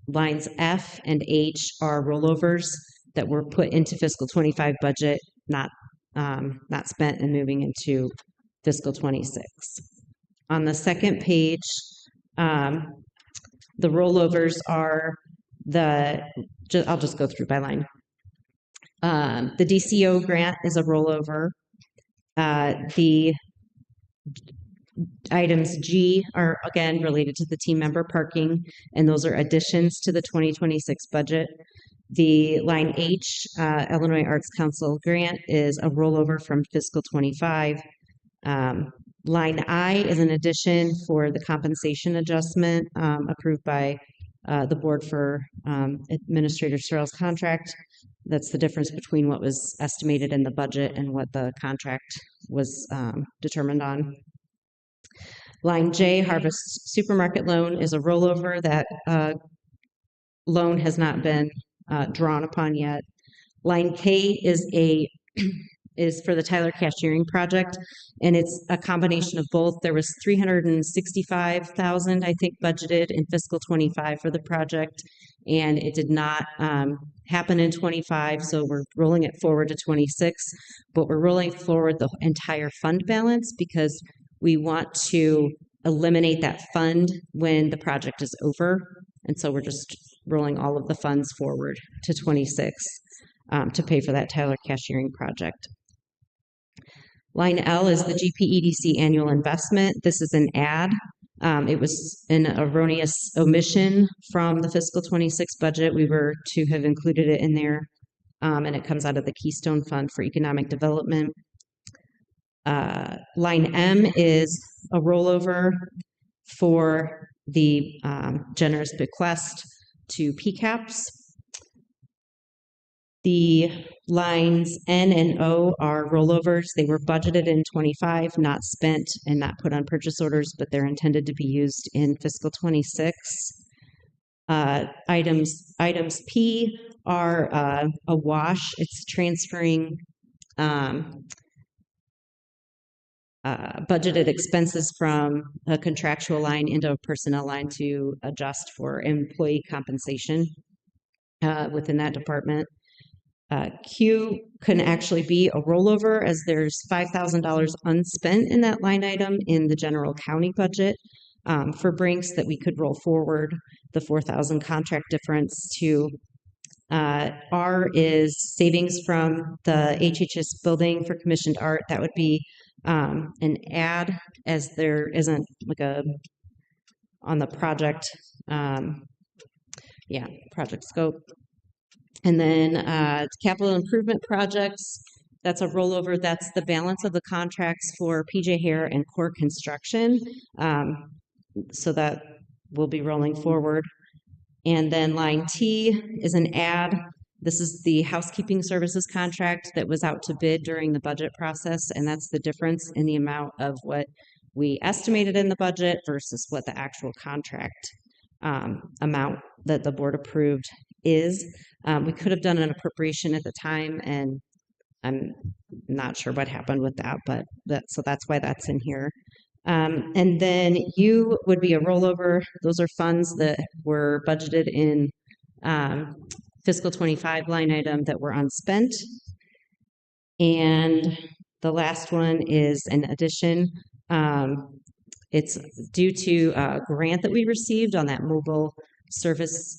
Lines F and H are rollovers that were put into fiscal 25 budget, not spent and moving into fiscal 26. On the second page, the rollovers are I'll just go through by line. The DCO grant is a rollover. The items G are again related to the team member parking, and those are additions to the 2026 budget. The line H, Illinois Arts Council grant, is a rollover from fiscal 25. Line I is an addition for the compensation adjustment approved by the board for Administrator Searle's contract. That's the difference between what was estimated in the budget and what the contract was determined on. Line J, Harvest Supermarket loan, is a rollover. That loan has not been drawn upon yet. Line K is for the Tyler Cashiering project, and it's a combination of both. There was $365,000, I think, budgeted in fiscal 25 for the project, and it did not happen in 25, so we're rolling it forward to 26, but we're rolling forward the entire fund balance because we want to eliminate that fund when the project is over, and so we're just rolling all of the funds forward to 26 to pay for that Tyler Cashiering project. Line L is the GPEDC annual investment. This is an add. It was an erroneous omission from the fiscal 26 budget. We were to have included it in there, and it comes out of the Keystone Fund for Economic Development. Line M is a rollover for the generous bequest to PCAPS. The lines N and O are rollovers. They were budgeted in 25, not spent and not put on purchase orders, but they're intended to be used in fiscal 26. Items P are a wash. It's transferring budgeted expenses from a contractual line into a personnel line to adjust for employee compensation within that department. Q can actually be a rollover, as there's $5,000 unspent in that line item in the general county budget for Brinks that we could roll forward the 4,000 contract difference to. R is savings from the HHS building for commissioned art. That would be an add, as there isn't like a on the project, project scope. And then capital improvement projects, that's a rollover. That's the balance of the contracts for PJ Hare and Core Construction. So that will be rolling forward. And then line T is an add. This is the housekeeping services contract that was out to bid during the budget process, and that's the difference in the amount of what we estimated in the budget versus what the actual contract amount that the board approved is. We could have done an appropriation at the time, and I'm not sure what happened with that, but so that's why that's in here. And then U would be a rollover. Those are funds that were budgeted in fiscal 25 line item that were unspent. And the last one is an addition. It's due to a grant that we received on that mobile service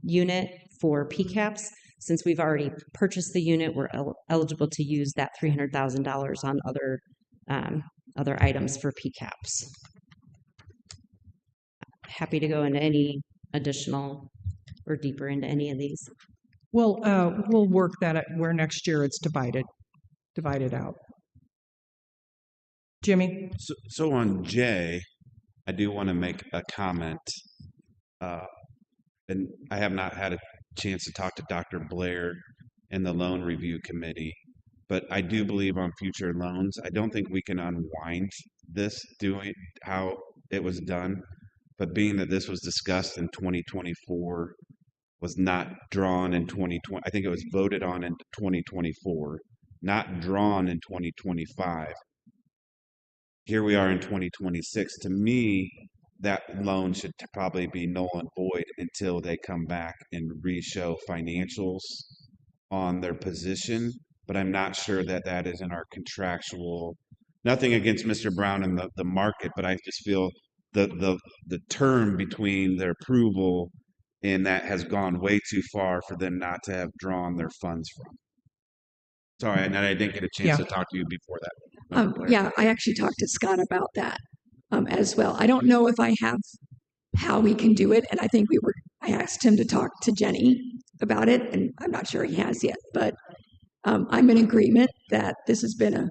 unit for PCAPs. Since we've already purchased the unit, we're eligible to use that $300,000 on other items for PCAPs. Happy to go into any additional or deeper into any of these. Well, we'll work that out where next year it's divided out. Jimmy? So on J, I do want to make a comment. And I have not had a chance to talk to Dr. Blair and the loan review committee, but I do believe on future loans, I don't think we can unwind this doing how it was done. But being that this was discussed in 2024, was not drawn in 2020, I think it was voted on in 2024, not drawn in 2025. Here we are in 2026. To me, that loan should probably be null and void until they come back and re-show financials on their position. But I'm not sure that that is in our contractual. Nothing against Mr. Brown and the market, but I just feel the term between their approval and that has gone way too far for them not to have drawn their funds from. Sorry, and I didn't get a chance to talk to you before that. Yeah, I actually talked to Scott about that as well. I don't know if I have how we can do it, and I think I asked him to talk to Jenny about it, and I'm not sure he has yet, but I'm in agreement that this has been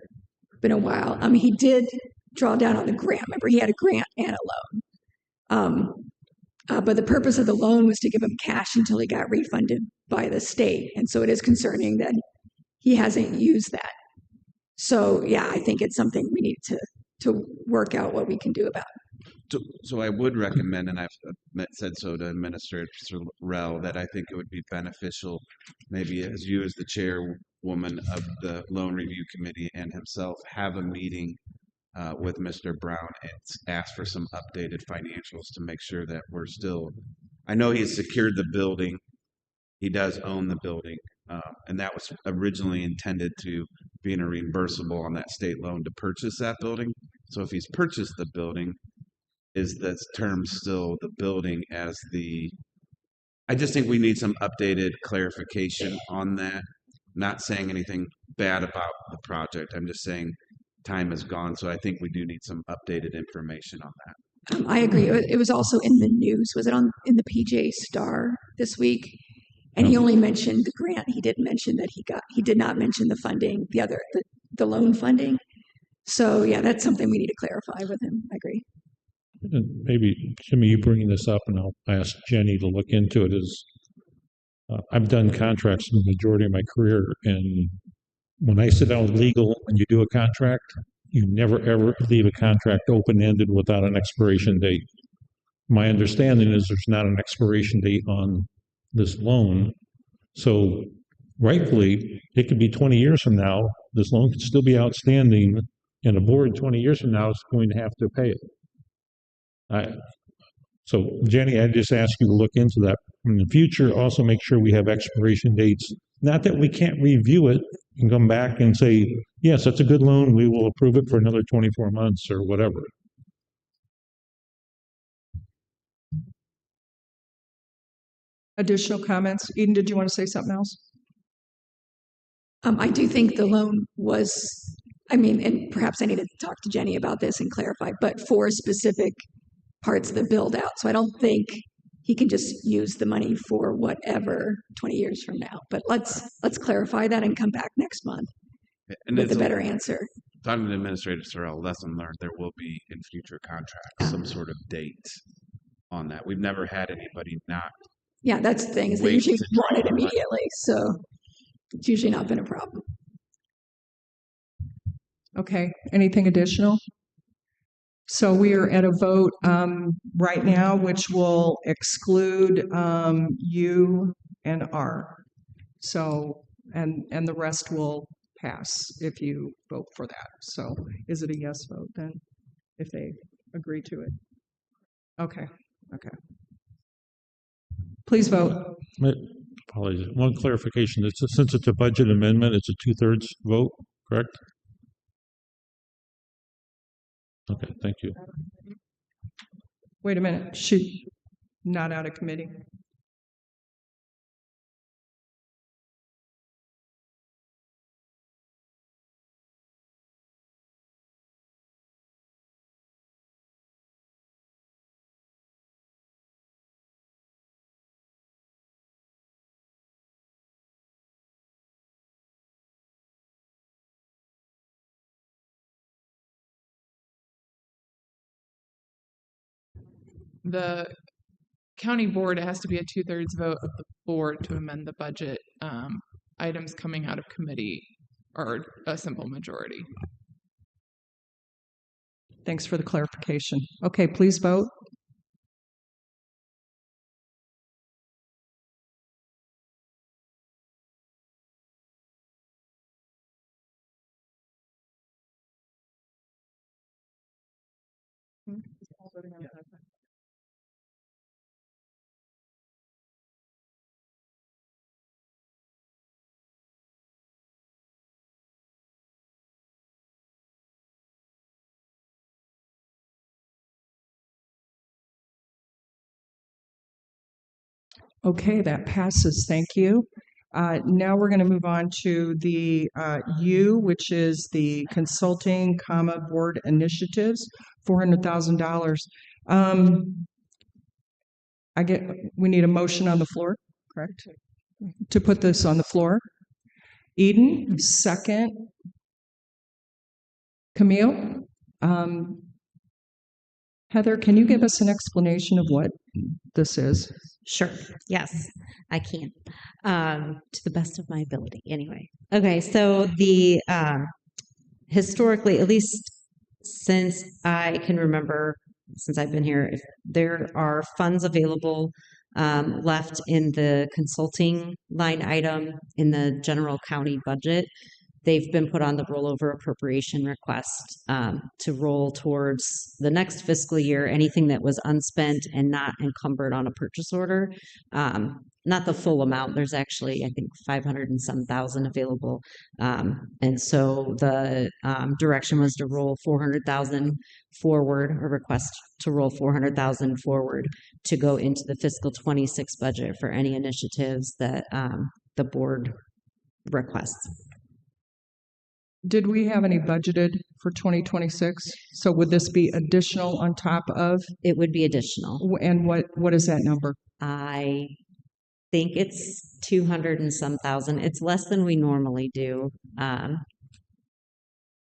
a while. I mean, he did draw down on the grant. Remember, he had a grant and a loan. But the purpose of the loan was to give him cash until he got refunded by the state. And so it is concerning that he hasn't used that. So yeah, I think it's something we need to work out what we can do about. So I would recommend, and I've said so to Administrator Rell, that I think it would be beneficial, maybe as you as the chairwoman of the loan review committee and himself have a meeting with Mr. Brown and ask for some updated financials to make sure that we're still, I know he's secured the building. He does own the building. And that was originally intended to be in a reimbursable on that state loan to purchase that building. So if he's purchased the building, is the term still the building as the, I just think we need some updated clarification on that. Not saying anything bad about the project. I'm just saying time has gone. So I think we do need some updated information on that. I agree. It was also in the news. Was it in the PJ Star this week? And he only mentioned the grant. He didn't mention that he did not mention the funding, the loan funding. So yeah, that's something we need to clarify with him. I agree. And maybe, Jimmy, you bringing this up, and I'll ask Jenny to look into it, is I've done contracts for the majority of my career, and when I sit down with legal and you do a contract, you never ever leave a contract open-ended without an expiration date. my understanding is there's not an expiration date on this loan. So rightfully, it could be 20 years from now, this loan could still be outstanding, and the board 20 years from now is going to have to pay it. So Jenny, I just ask you to look into that in the future. Also make sure we have expiration dates. Not that we can't review it and come back and say, yes, that's a good loan. We will approve it for another 24 months or whatever. Additional comments? Eden, did you want to say something else? I do think the loan was, and perhaps I need to talk to Jenny about this and clarify, but for specific parts of the build out. So I don't think he can just use the money for whatever 20 years from now. But let's clarify that and come back next month with a better answer. Talking to Administrator Sorrell, lesson learned, there will be in future contracts some sort of date on that. We've never had anybody not. Yeah, that's the thing, is they usually want it immediately. So it's usually not been a problem. Okay, anything additional? So we are at a vote right now, which will exclude U and R. So, and the rest will pass if you vote for that. So is it a yes vote then, if they agree to it? Okay, okay. Please vote. Apologies. One clarification. Since it's a budget amendment, it's a 2/3 vote, correct? Okay, thank you. Wait a minute. She not out of committee. The county board, it has to be a 2/3 vote of the board to amend the budget. Items coming out of committee are a simple majority. Thanks for the clarification. Okay, please vote. Okay, that passes. Thank you. Now we're going to move on to the U, which is the consulting, board initiatives, $400,000. We need a motion on the floor, correct? To put this on the floor. Eden, second. Camille. Heather, can you give us an explanation of what this is? Sure. Yes, I can. To the best of my ability, anyway. Okay, so the historically, at least since I can remember, since I've been here, if there are funds available left in the consulting line item in the general county budget, they've been put on the rollover appropriation request to roll towards the next fiscal year, anything that was unspent and not encumbered on a purchase order. Not the full amount. There's actually, I think, 500 and some thousand available. And so the direction was to roll 400,000 forward, or request to roll 400,000 forward to go into the fiscal 26 budget for any initiatives that the board requests. Did we have any budgeted for 2026? So would this be additional on top of? It would be additional. And what is that number? I think it's 200 and some thousand. It's less than we normally do. I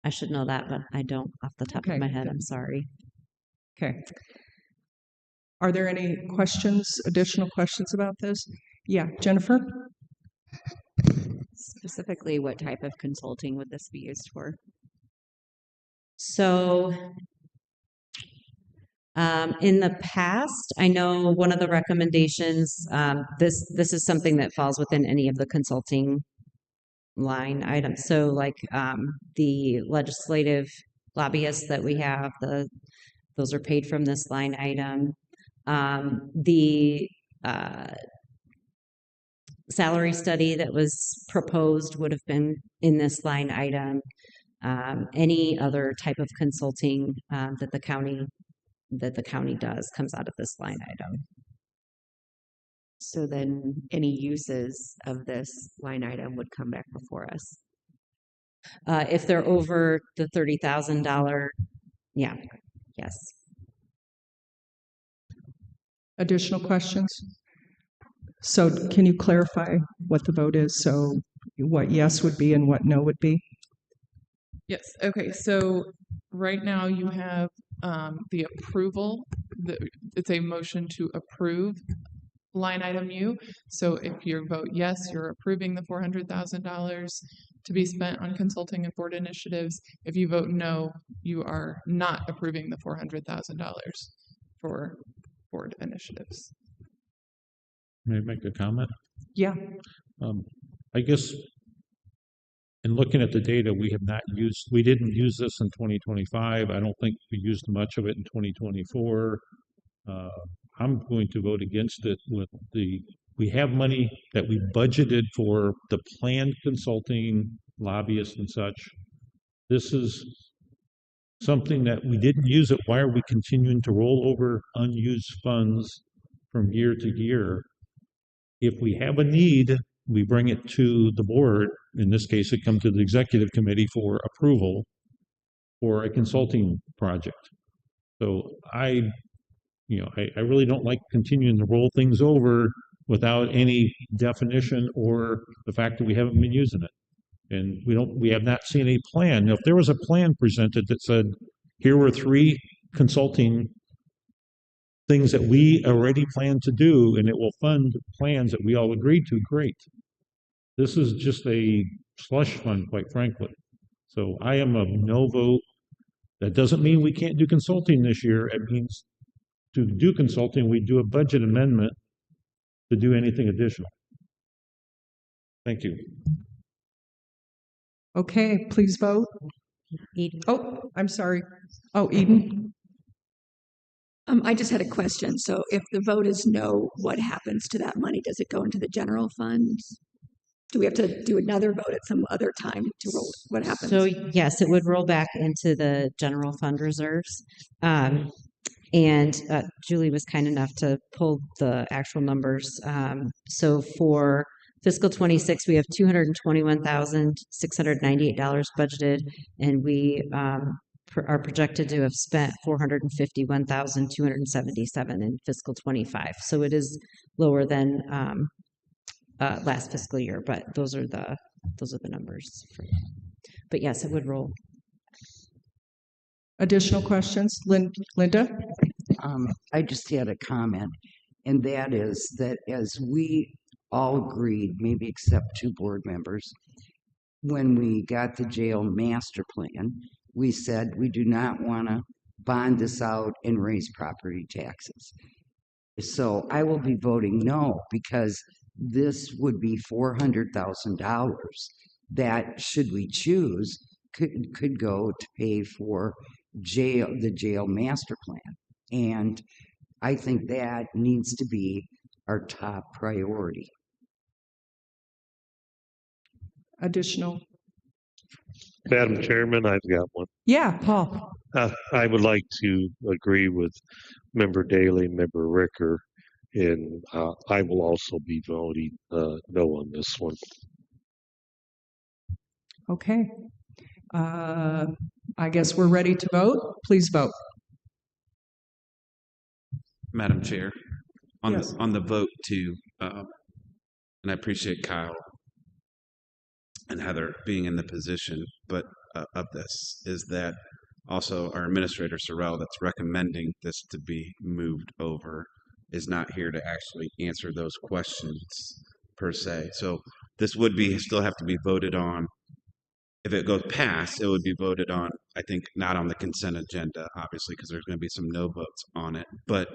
should know that, but I don't off the top of my head. I'm sorry. Okay. Are there any questions, additional questions about this? Yeah, Jennifer? Specifically, what type of consulting would this be used for? So In the past, I know one of the recommendations, this is something that falls within any of the consulting line items. So like the legislative lobbyists that we have, those are paid from this line item. The salary study that was proposed would have been in this line item. Any other type of consulting that the county does comes out of this line item. So then any uses of this line item would come back before us. If they're over the $30,000, yeah, yes. Additional questions? So can you clarify what the vote is? So what yes would be and what no would be? Yes. Okay. So right now you have the approval. It's a motion to approve line item U. So if you vote yes, you're approving the $400,000 to be spent on consulting and board initiatives. If you vote no, you are not approving the $400,000 for board initiatives. May I make a comment? Yeah. I guess in looking at the data, we didn't use this in 2025. I don't think we used much of it in 2024. I'm going to vote against it we have money that we budgeted for the planned consulting, lobbyists and such. This is something that we didn't use it. Why are we continuing to roll over unused funds from year to year? If we have a need, we bring it to the board. In this case, it comes to the executive committee for approval for a consulting project. So I really don't like continuing to roll things over without any definition or the fact that we haven't been using it. And we have not seen a plan. Now, if there was a plan presented that said, here were 3 consulting things that we already plan to do, and it will fund plans that we all agreed to, great. This is just a slush fund, quite frankly. So I am a no vote. That doesn't mean we can't do consulting this year. It means to do consulting, we do a budget amendment to do anything additional. Thank you. Okay, please vote. Eden. Oh, I'm sorry. Oh, Eden. I just had a question. So if the vote is no, what happens to that money? Does it go into the general fund? Do we have to do another vote at some other time to roll? What happens? So yes, it would roll back into the general fund reserves. And Julie was kind enough to pull the actual numbers. So for fiscal 26, we have $221,698 budgeted, and we are projected to have spent $451,277 in fiscal 25. So it is lower than last fiscal year, but those are the numbers. But yes, it would roll. Additional questions? Linda? I just had a comment, and that is that as we all agreed, maybe except 2 board members, when we got the jail master plan, we said we do not want to bond this out and raise property taxes. So I will be voting no, because this would be $400,000 that, should we choose, could go to pay for the jail master plan. And I think that needs to be our top priority. Additional? Madam Chairman, I've got one. Yeah, Paul. I would like to agree with Member Daly, Member Ricker, and I will also be voting no on this one. Okay. I guess we're ready to vote. Please vote. Madam Chair, on Yes. the vote to, and I appreciate Kyle and Heather being in the position, but of this is that also our administrator Sorrell, that's recommending this to be moved over, is not here to actually answer those questions per se. So this would still have to be voted on. If it goes past, it would be voted on I think not on the consent agenda, obviously, because there's going to be some no votes on it. But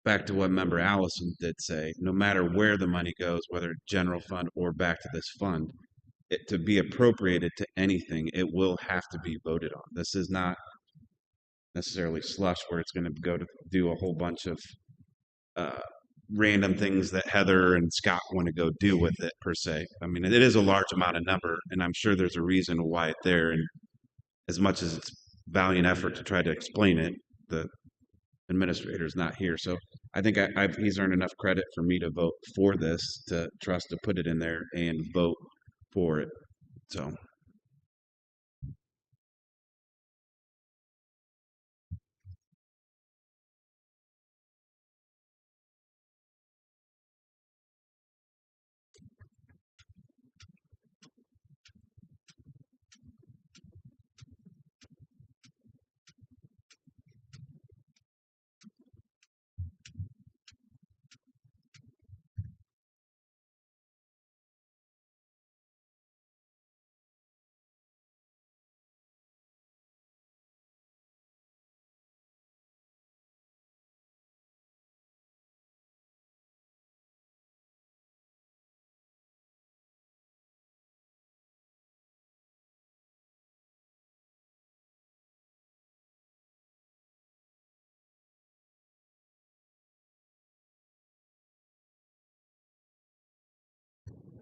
back to what member Allison did say, no matter where the money goes, whether general fund or back to this fund, it to be appropriated to anything, it will have to be voted on. This is not necessarily slush where it's going to go to do a whole bunch of random things that Heather and Scott want to go do with it per se. I mean, it is a large amount of number, and I'm sure there's a reason why it's there. And as much as it's valiant effort to try to explain it, the administrator is not here. So I think he's earned enough credit for me to vote for this, to trust to put it in there and vote for it. So.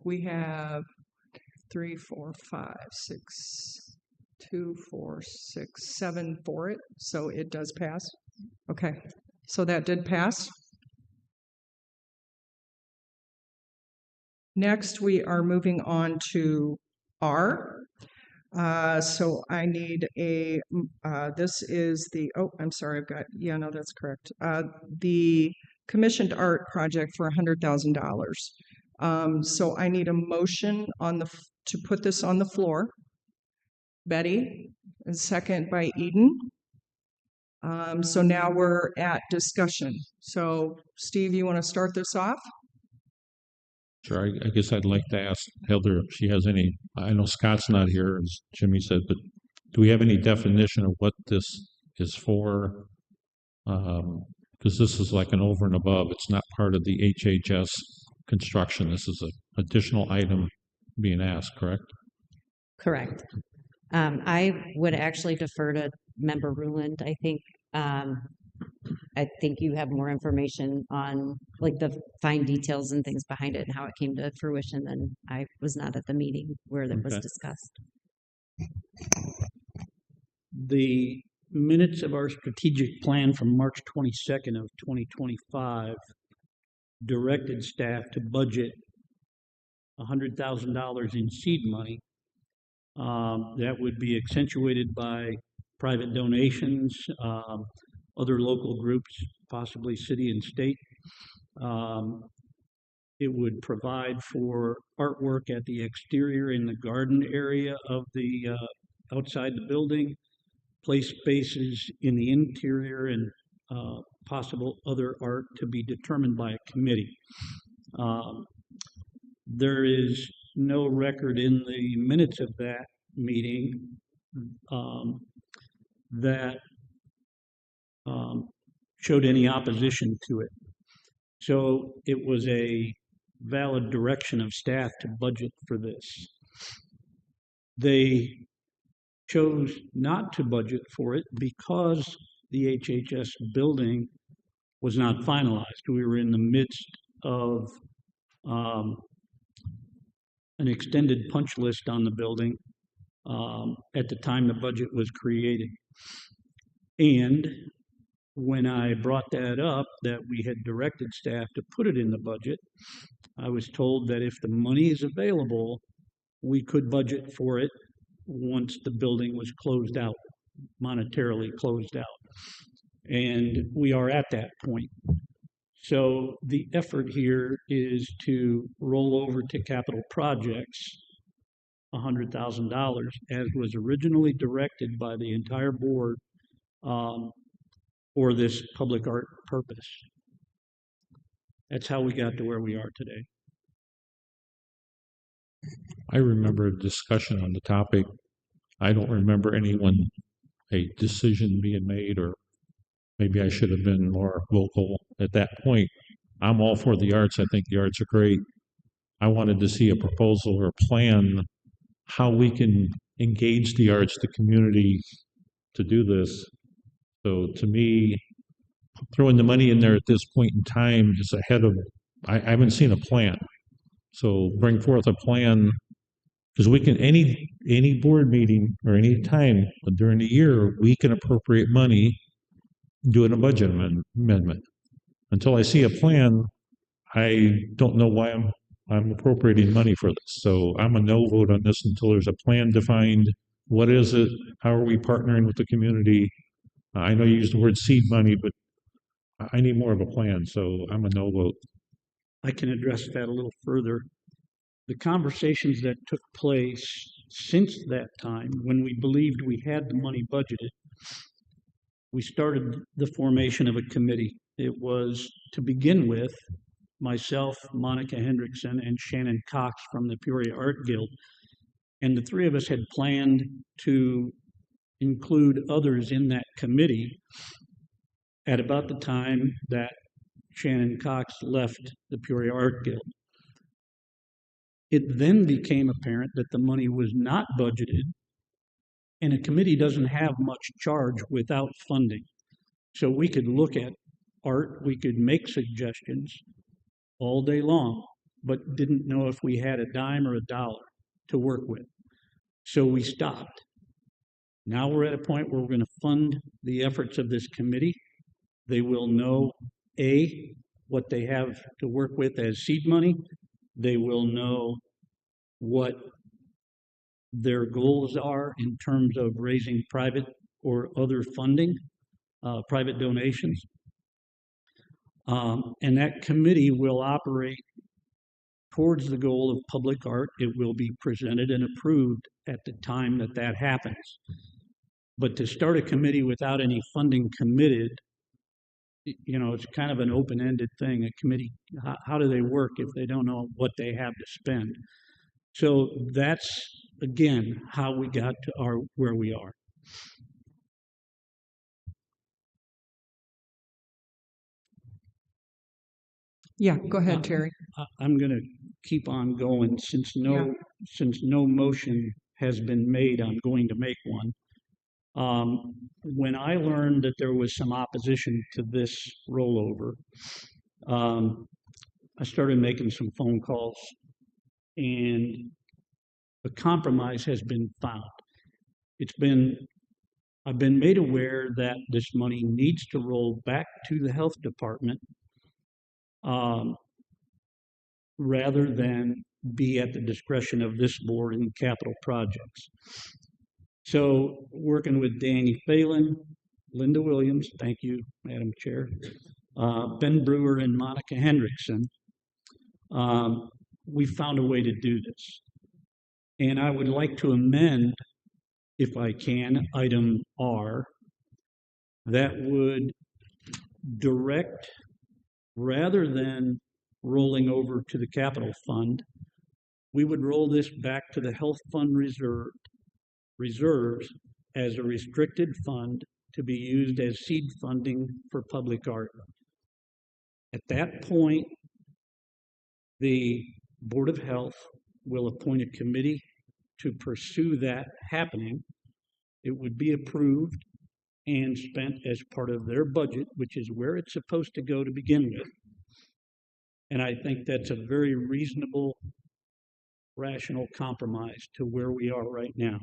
We have 3, 4, 5, 6, 2, 4, 6, 7 for it, so it does pass. Okay, so that did pass. Next, we are moving on to R. So I need this is the, oh, I'm sorry, no, that's correct. The commissioned art project for $100,000. So I need a motion to put this on the floor. Betty, and second by Eden. So now we're at discussion. So Steve, you want to start this off? Sure. I guess I'd like to ask Heather if she has any, I know Scott's not here, as Jimmy said, but do we have any definition of what this is for? Because this is like an over and above. It's not part of the HHS construction. This is an additional item being asked, correct? Correct. I would actually defer to Member Ruland. I think you have more information on like the fine details and things behind it and how it came to fruition than I was not at the meeting where that was discussed. The minutes of our strategic plan from March 22nd of 2025 directed staff to budget $100,000 in seed money. That would be accentuated by private donations, other local groups, possibly city and state. It would provide for artwork at the exterior in the garden area of the outside the building, play spaces in the interior, and possible other art to be determined by a committee. There is no record in the minutes of that meeting that showed any opposition to it. So it was a valid direction of staff to budget for this. They chose not to budget for it because the HHS building was not finalized. We were in the midst of an extended punch list on the building at the time the budget was created. And when I brought that up, that we had directed staff to put it in the budget, I was told that if the money is available, we could budget for it once the building was closed out, monetarily closed out. And we are at that point. So the effort here is to roll over to capital projects $100,000 as was originally directed by the entire board for this public art purpose. That's how we got to where we are today. I remember a discussion on the topic I don't remember a decision being made, or maybe I should have been more vocal at that point. I'm all for the arts. I think the arts are great. I wanted to see a proposal or a plan how we can engage the arts, the community to do this. So to me, throwing the money in there at this point in time is ahead of, I haven't seen a plan. So bring forth a plan, because we can, any board meeting or any time during the year, we can appropriate money doing a budget amendment. Until I see a plan, I don't know why I'm appropriating money for this. So I'm a no vote on this until there's a plan defined. What is it? How are we partnering with the community? I know you used the word seed money, but I need more of a plan. So I'm a no vote. I can address that a little further. The conversations that took place since that time, when we believed we had the money budgeted, we started the formation of a committee. It was, to begin with, myself, Monica Hendrickson, and Shannon Cox from the Peoria Art Guild. And the three of us had planned to include others in that committee at about the time that Shannon Cox left the Peoria Art Guild. It then became apparent that the money was not budgeted, and a committee doesn't have much charge without funding. So we could look at art, we could make suggestions all day long, but didn't know if we had a dime or a dollar to work with. So we stopped. Now we're at a point where we're going to fund the efforts of this committee. They will know, A, what they have to work with as seed money. They will know what their goals are in terms of raising private or other funding, private donations. And that committee will operate towards the goal of public art. It will be presented and approved at the time that that happens. But to start a committee without any funding committed, it's kind of an open-ended thing. A committee, how do they work if they don't know what they have to spend? So that's, again, how we got to where we are. Yeah, go ahead, Terry. I'm going to keep on going since no motion has been made. I'm going to make one. When I learned that there was some opposition to this rollover, I started making some phone calls, and a compromise has been found. I've been made aware that this money needs to roll back to the health department rather than be at the discretion of this board in capital projects. So working with Danny Phelan, Linda Williams, thank you, Madam Chair, Ben Brewer and Monica Hendrickson, we found a way to do this. And I would like to amend, if I can, item R, that would direct, rather than rolling over to the capital fund, we would roll this back to the health fund reserves as a restricted fund to be used as seed funding for public art. At that point, the Board of Health will appoint a committee to pursue that happening. It would be approved and spent as part of their budget, which is where it's supposed to go to begin with. And I think that's a very reasonable, rational compromise to where we are right now.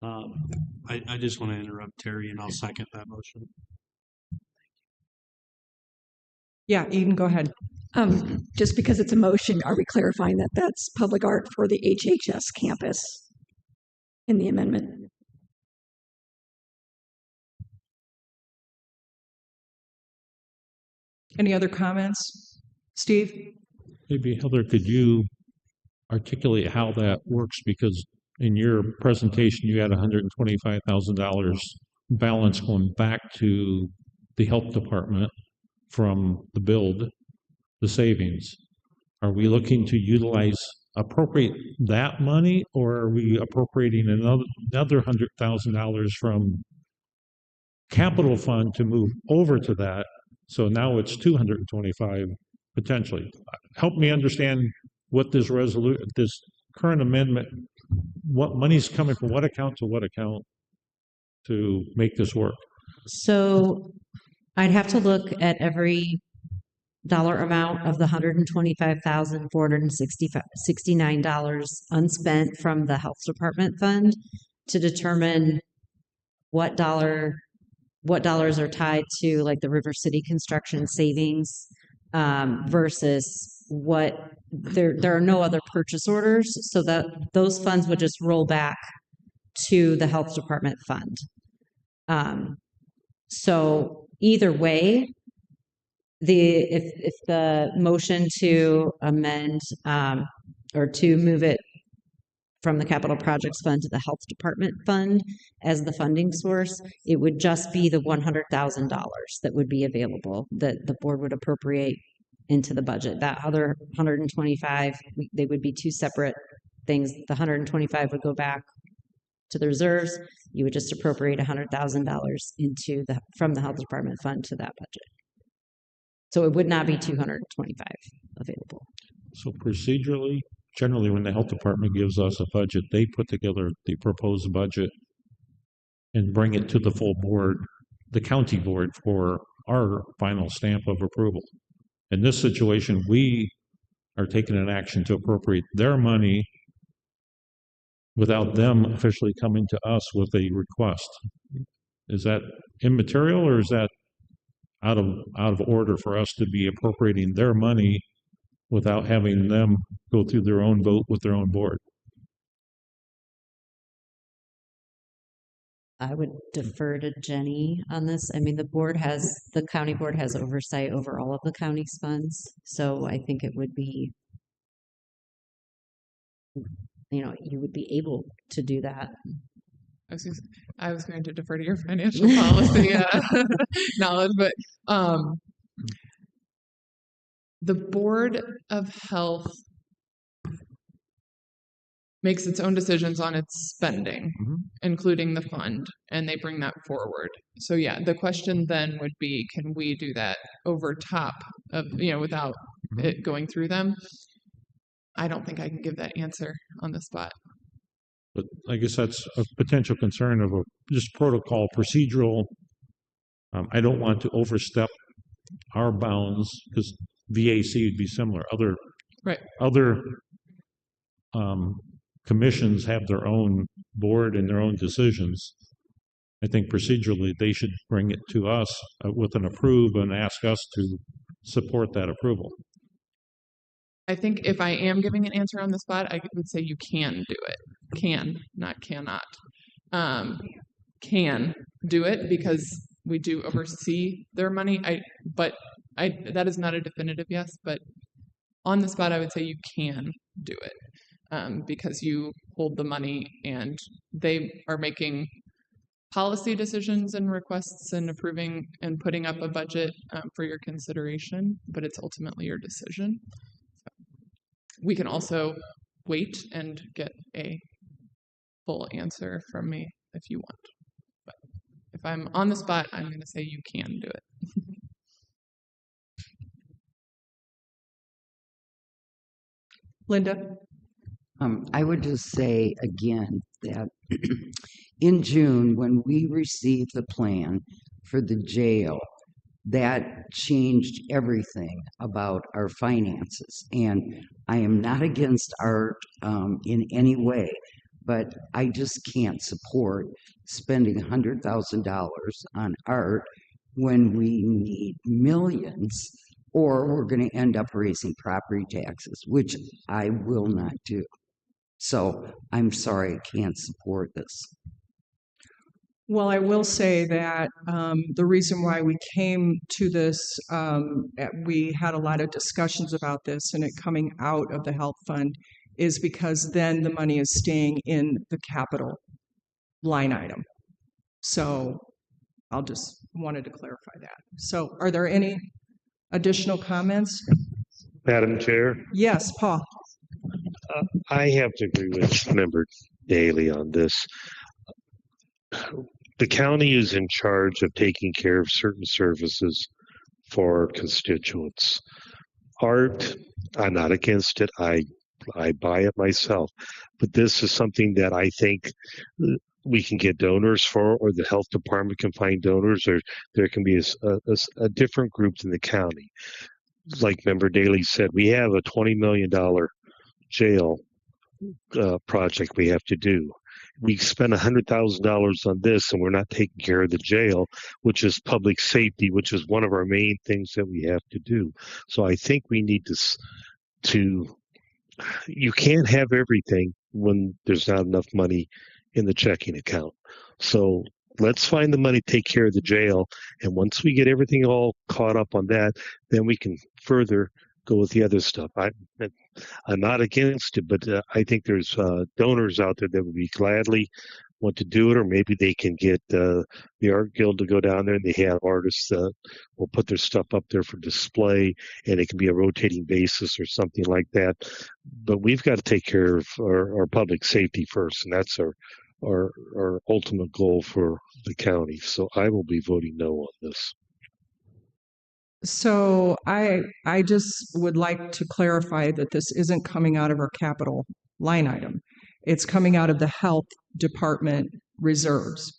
I just want to interrupt Terry, and I'll second that motion. Yeah, Eden, go ahead. Just because it's a motion, are we clarifying that that's public art for the HHS campus in the amendment? Any other comments? Steve? Maybe Heather, could you articulate how that works? Because in your presentation, you had $125,000 balance going back to the health department from the build, the savings. Are we looking to utilize appropriate that money, or are we appropriating another $100,000 from capital fund to move over to that? So now it's 225 potentially. Help me understand what this this current amendment, what money's coming from what account to what account to make this work. So I'd have to look at every dollar amount of the $125,469 unspent from the health department fund to determine what dollars are tied to like the River City construction savings versus what there are no other purchase orders, so that those funds would just roll back to the health department fund. So either way, if the motion to amend or to move it from the capital projects fund to the health department fund as the funding source, it would just be the $100,000 that would be available that the board would appropriate into the budget. That other 125, they would be two separate things. The 125 would go back to the reserves. You would just appropriate $100,000 from the health department fund to that budget. So it would not be 225 available. So procedurally, generally when the health department gives us a budget, they put together the proposed budget and bring it to the full board, the county board, for our final stamp of approval. In this situation, we are taking an action to appropriate their money without them officially coming to us with a request. Is that immaterial, or is that out of order for us to be appropriating their money without having them go through their own vote with their own board? I would defer to Jenny on this. I mean, the county board has oversight over all of the county's funds. So I think it would be, you would be able to do that. I was going to defer to your financial policy knowledge, but the Board of Health makes its own decisions on its spending, including the fund, and they bring that forward. So yeah, the question then would be, can we do that over top of, without it going through them? I don't think I can give that answer on the spot. But I guess that's a potential concern of just protocol, procedural. I don't want to overstep our bounds, because VAC would be similar. Other commissions have their own board and their own decisions. I think procedurally they should bring it to us with an approve and ask us to support that approval. I think if I am giving an answer on the spot, I would say you can do it. Can, not cannot. Can do it because we do oversee their money. But that is not a definitive yes, but on the spot I would say you can do it. Because you hold the money and they are making policy decisions and requests and approving and putting up a budget for your consideration, but it's ultimately your decision. We can also wait and get a full answer from me if you want. But if I'm on the spot, I'm going to say you can do it. Linda? I would just say again that in June, when we received the plan for the jail, that changed everything about our finances. And I am not against art in any way, but I just can't support spending $100,000 on art when we need millions, or we're going to end up raising property taxes, which I will not do. So I'm sorry, I can't support this. Well, I will say that the reason why we came to this, we had a lot of discussions about this and it coming out of the health fund, is because then the money is staying in the capital line item. So I'll just wanted to clarify that. So are there any additional comments? Madam Chair? Yes, Paul. I have to agree with Member Daly on this. The county is in charge of taking care of certain services for our constituents. Art, I'm not against it. I buy it myself, but this is something that I think we can get donors for, or the health department can find donors, or there can be a different group in the county. Like Member Daly said, we have a $20 million jail project we have to do. We spend $100,000 on this, and we're not taking care of the jail, which is public safety, which is one of our main things that we have to do. So I think we need to. You can't have everything when there's not enough money in the checking account. So let's find the money, take care of the jail, and once we get everything all caught up on that, then we can further go with the other stuff. I'm not against it, but I think there's donors out there that would be gladly want to do it, or maybe they can get the art guild to go down there, and they have artists that will put their stuff up there for display, and it can be a rotating basis or something like that. But we've got to take care of our public safety first, and that's our ultimate goal for the county. So I will be voting no on this. So I just would like to clarify that this isn't coming out of our capital line item. It's coming out of the health department reserves.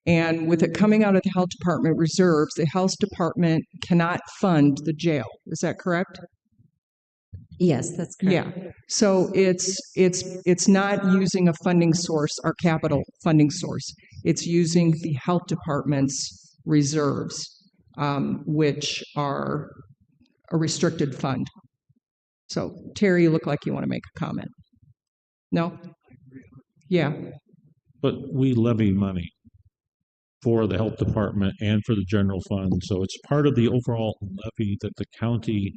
And with it coming out of the health department reserves, the health department cannot fund the jail. Is that correct? Yes, that's correct. Yeah. So it's not using a funding source, our capital funding source. It's using the health department's reserves, which are a restricted fund. So Terry, you look like you want to make a comment. No? Yeah. But we levy money for the health department and for the general fund. So it's part of the overall levy that the county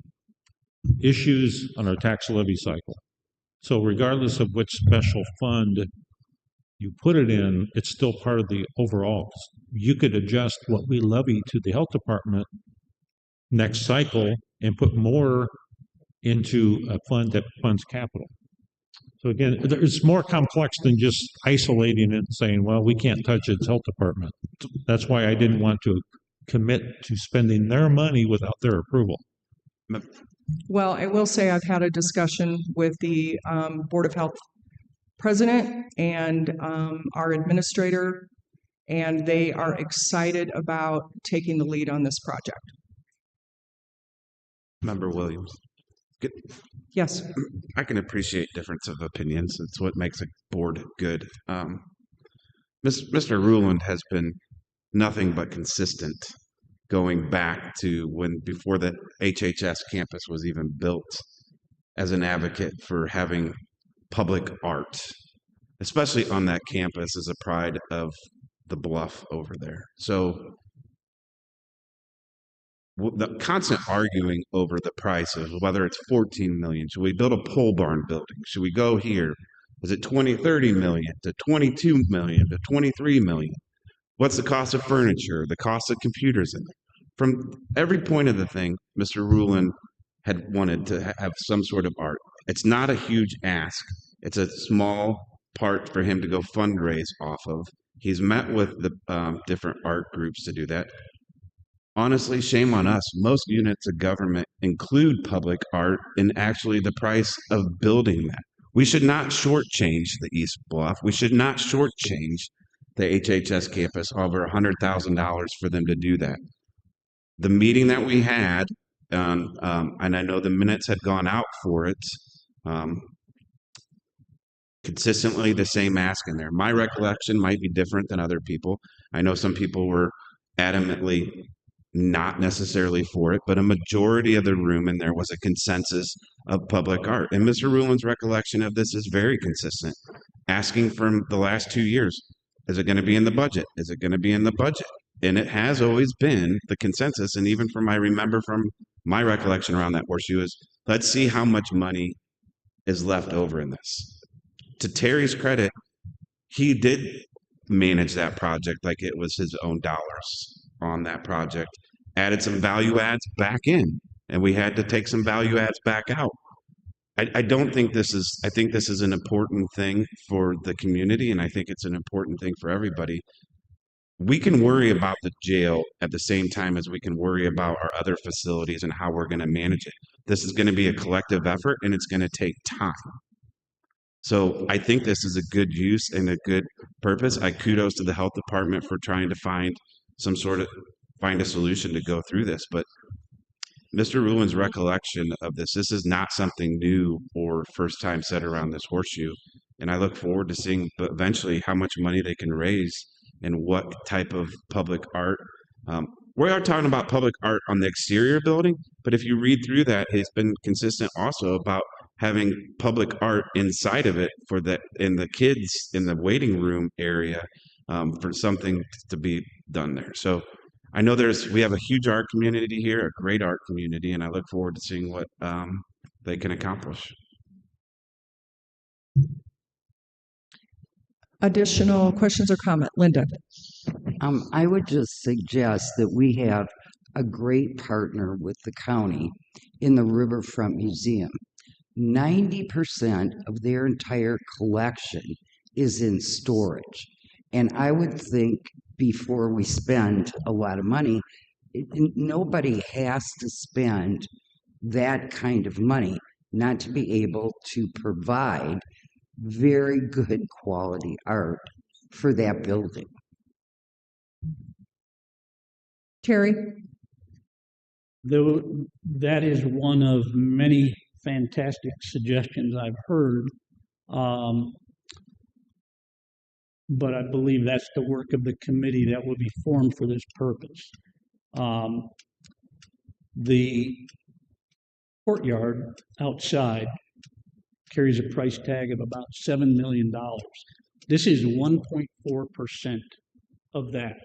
issues on our tax levy cycle. So regardless of which special fund you put it in, it's still part of the overall. You could adjust what we levy to the health department next cycle and put more into a fund that funds capital. So again, it's more complex than just isolating it and saying, well, we can't touch its health department. That's why I didn't want to commit to spending their money without their approval. Well, I will say I've had a discussion with the Board of Health president and our administrator, and they are excited about taking the lead on this project. Member Williams. Good. Yes. I can appreciate difference of opinions. It's what makes a board good. Mr. Ruland has been nothing but consistent going back to before the HHS campus was even built, as an advocate for having public art, especially on that campus, as a pride of the Bluff over there. So the constant arguing over the price of whether it's 14 million, should we build a pole barn building? Should we go here? Is it 30 million to 22 million to 23 million? What's the cost of furniture, the cost of computers in it? From every point of the thing, Mr. Ruland had wanted to have some sort of art. It's not a huge ask. It's a small part for him to go fundraise off of. He's met with the different art groups to do that. Honestly, shame on us. Most units of government include public art in actually the price of building that. We should not shortchange the East Bluff. We should not shortchange the HHS campus over $100,000 for them to do that. The meeting that we had, and I know the minutes had gone out for it, consistently the same ask in there. My recollection might be different than other people. I know some people were adamantly not necessarily for it, but a majority of the room in there was a consensus of public art. And Mr. Ruland's recollection of this is very consistent, asking from the last 2 years, is it going to be in the budget? Is it going to be in the budget? And it has always been the consensus. And even from my recollection around that horseshoe is, let's see how much money is left over in this. To Terry's credit, he did manage that project like it was his own dollars on that project, added some value adds back in, and we had to take some value adds back out. I don't think this is, I think this is an important thing for the community, and I think it's an important thing for everybody. We can worry about the jail at the same time as we can worry about our other facilities and how we're going to manage it. This is going to be a collective effort, and it's going to take time. So I think this is a good use and a good purpose. I kudos to the health department for trying to find find a solution to go through this. But Mr. Ruin's recollection of this is not something new or first time set around this horseshoe. And I look forward to seeing eventually how much money they can raise and what type of public art. We are talking about public art on the exterior building, but if you read through that, it's been consistent also about having public art inside of it for in the kids in the waiting room area, for something to be done there. So I know we have a huge art community here, a great art community, and I look forward to seeing what they can accomplish. Additional questions or comment? Linda? I would just suggest that we have a great partner with the county in the Riverfront Museum. 90% of their entire collection is in storage. And I would think before we spend a lot of money, nobody has to spend that kind of money not to be able to provide very good quality art for that building. Terry? Though that is one of many fantastic suggestions I've heard. But I believe that's the work of the committee that will be formed for this purpose. The courtyard outside carries a price tag of about $7 million. This is 1.4% of that.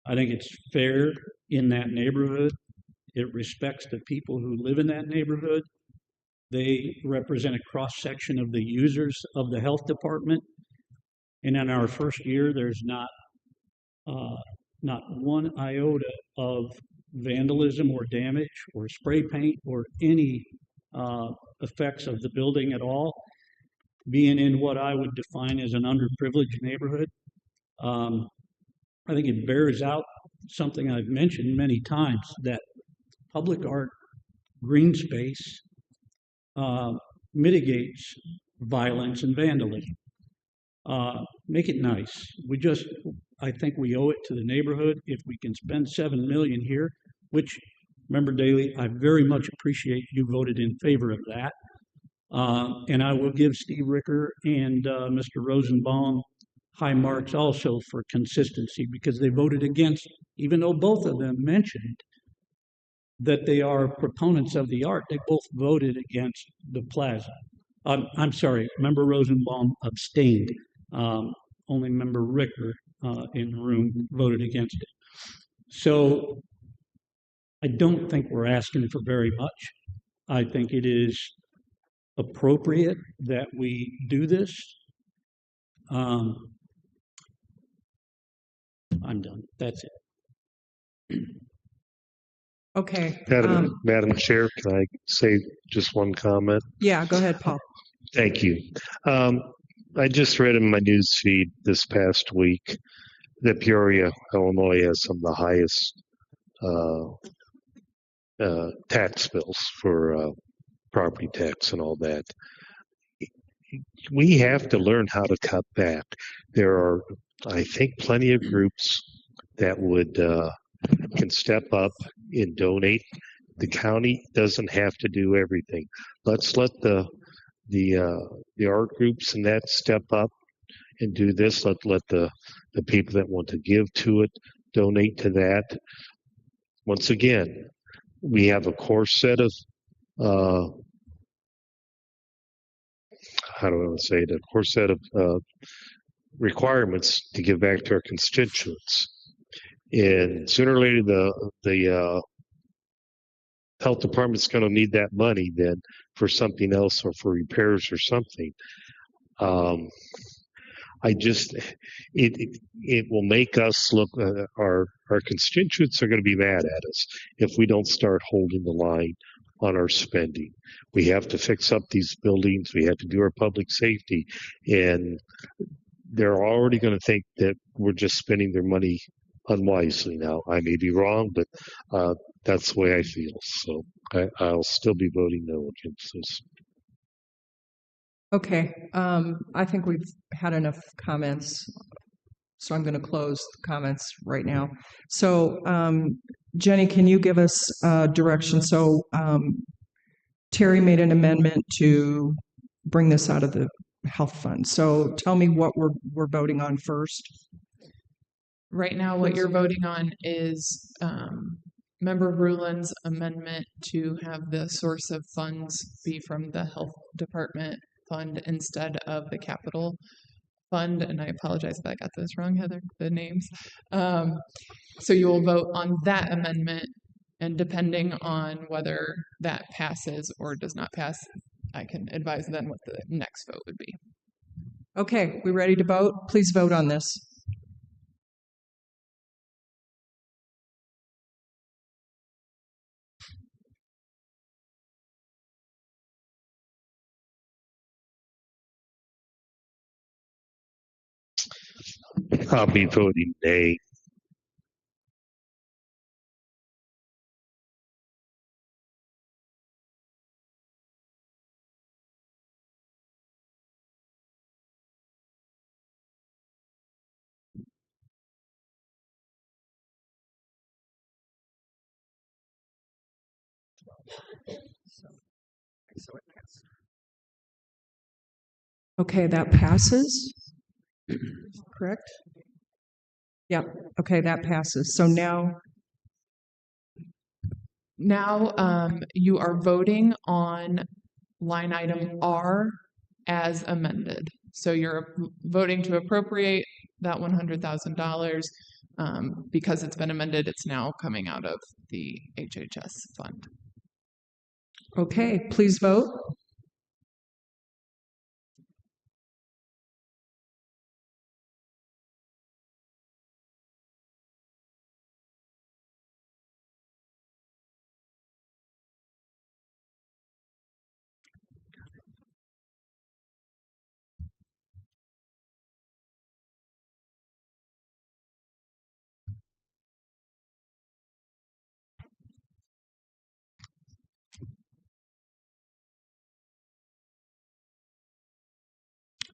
I think it's fair in that neighborhood. It respects the people who live in that neighborhood. They represent a cross-section of the users of the health department. And in our first year, there's not one iota of vandalism or damage or spray paint or any effects of the building at all. Being in what I would define as an underprivileged neighborhood, I think it bears out something I've mentioned many times, that public art green space mitigates violence and vandalism. Make it nice. I think we owe it to the neighborhood if we can spend $7 million here, which, Member Daly, I very much appreciate you voted in favor of that. And I will give Steve Ricker and Mr. Rosenbaum high marks also for consistency, because they voted against, even though both of them mentioned that they are proponents of the art, they both voted against the plaza. I'm sorry, Member Rosenbaum abstained. Only Member Ricker in the room voted against it. So I don't think we're asking for very much. I think it is appropriate that we do this. I'm done. That's it. Okay. Madam Chair, can I say just one comment? Yeah, go ahead, Paul. Thank you. I just read in my news feed this past week that Peoria, Illinois has some of the highest tax bills for property tax and all that. We have to learn how to cut back. There are, I think, plenty of groups that would can step up and donate. The county doesn't have to do everything. Let's let the art groups and that step up and do this. Let the people that want to give to it donate to that. Once again, we have a core set of how do I want to say it? A core set of requirements to give back to our constituents. And sooner or later, the health department's going to need that money then for something else or for repairs or something. It will make us look. Our constituents are going to be mad at us if we don't start holding the line on our spending. We have to fix up these buildings. We have to do our public safety, and they're already going to think that we're just spending their money unwisely. Now, I may be wrong, but that's the way I feel. So I'll still be voting no against this. Okay, I think we've had enough comments, so I'm going to close the comments right now. So, Jenny, can you give us direction? So, Terry made an amendment to bring this out of the health fund. So, tell me what we're voting on first. Right now, what you're voting on is Member Ruland's amendment to have the source of funds be from the health department fund instead of the capital fund. And I apologize if I got this wrong, Heather, the names. So you will vote on that amendment, and depending on whether that passes or does not pass, I can advise then what the next vote would be. Okay, we ready to vote? Please vote on this. I'll be voting nay. Okay, that passes. Correct? Yep. Okay, that passes. So now you are voting on line item R as amended. So you're voting to appropriate that $100,000. Because it's been amended, it's now coming out of the HHS fund. Okay, please vote.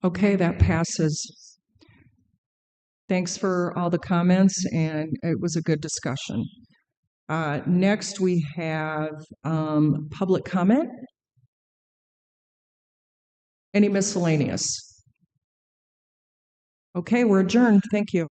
Okay, that passes. Thanks for all the comments, and it was a good discussion. Next, we have public comment. Any miscellaneous? Okay, we're adjourned. Thank you.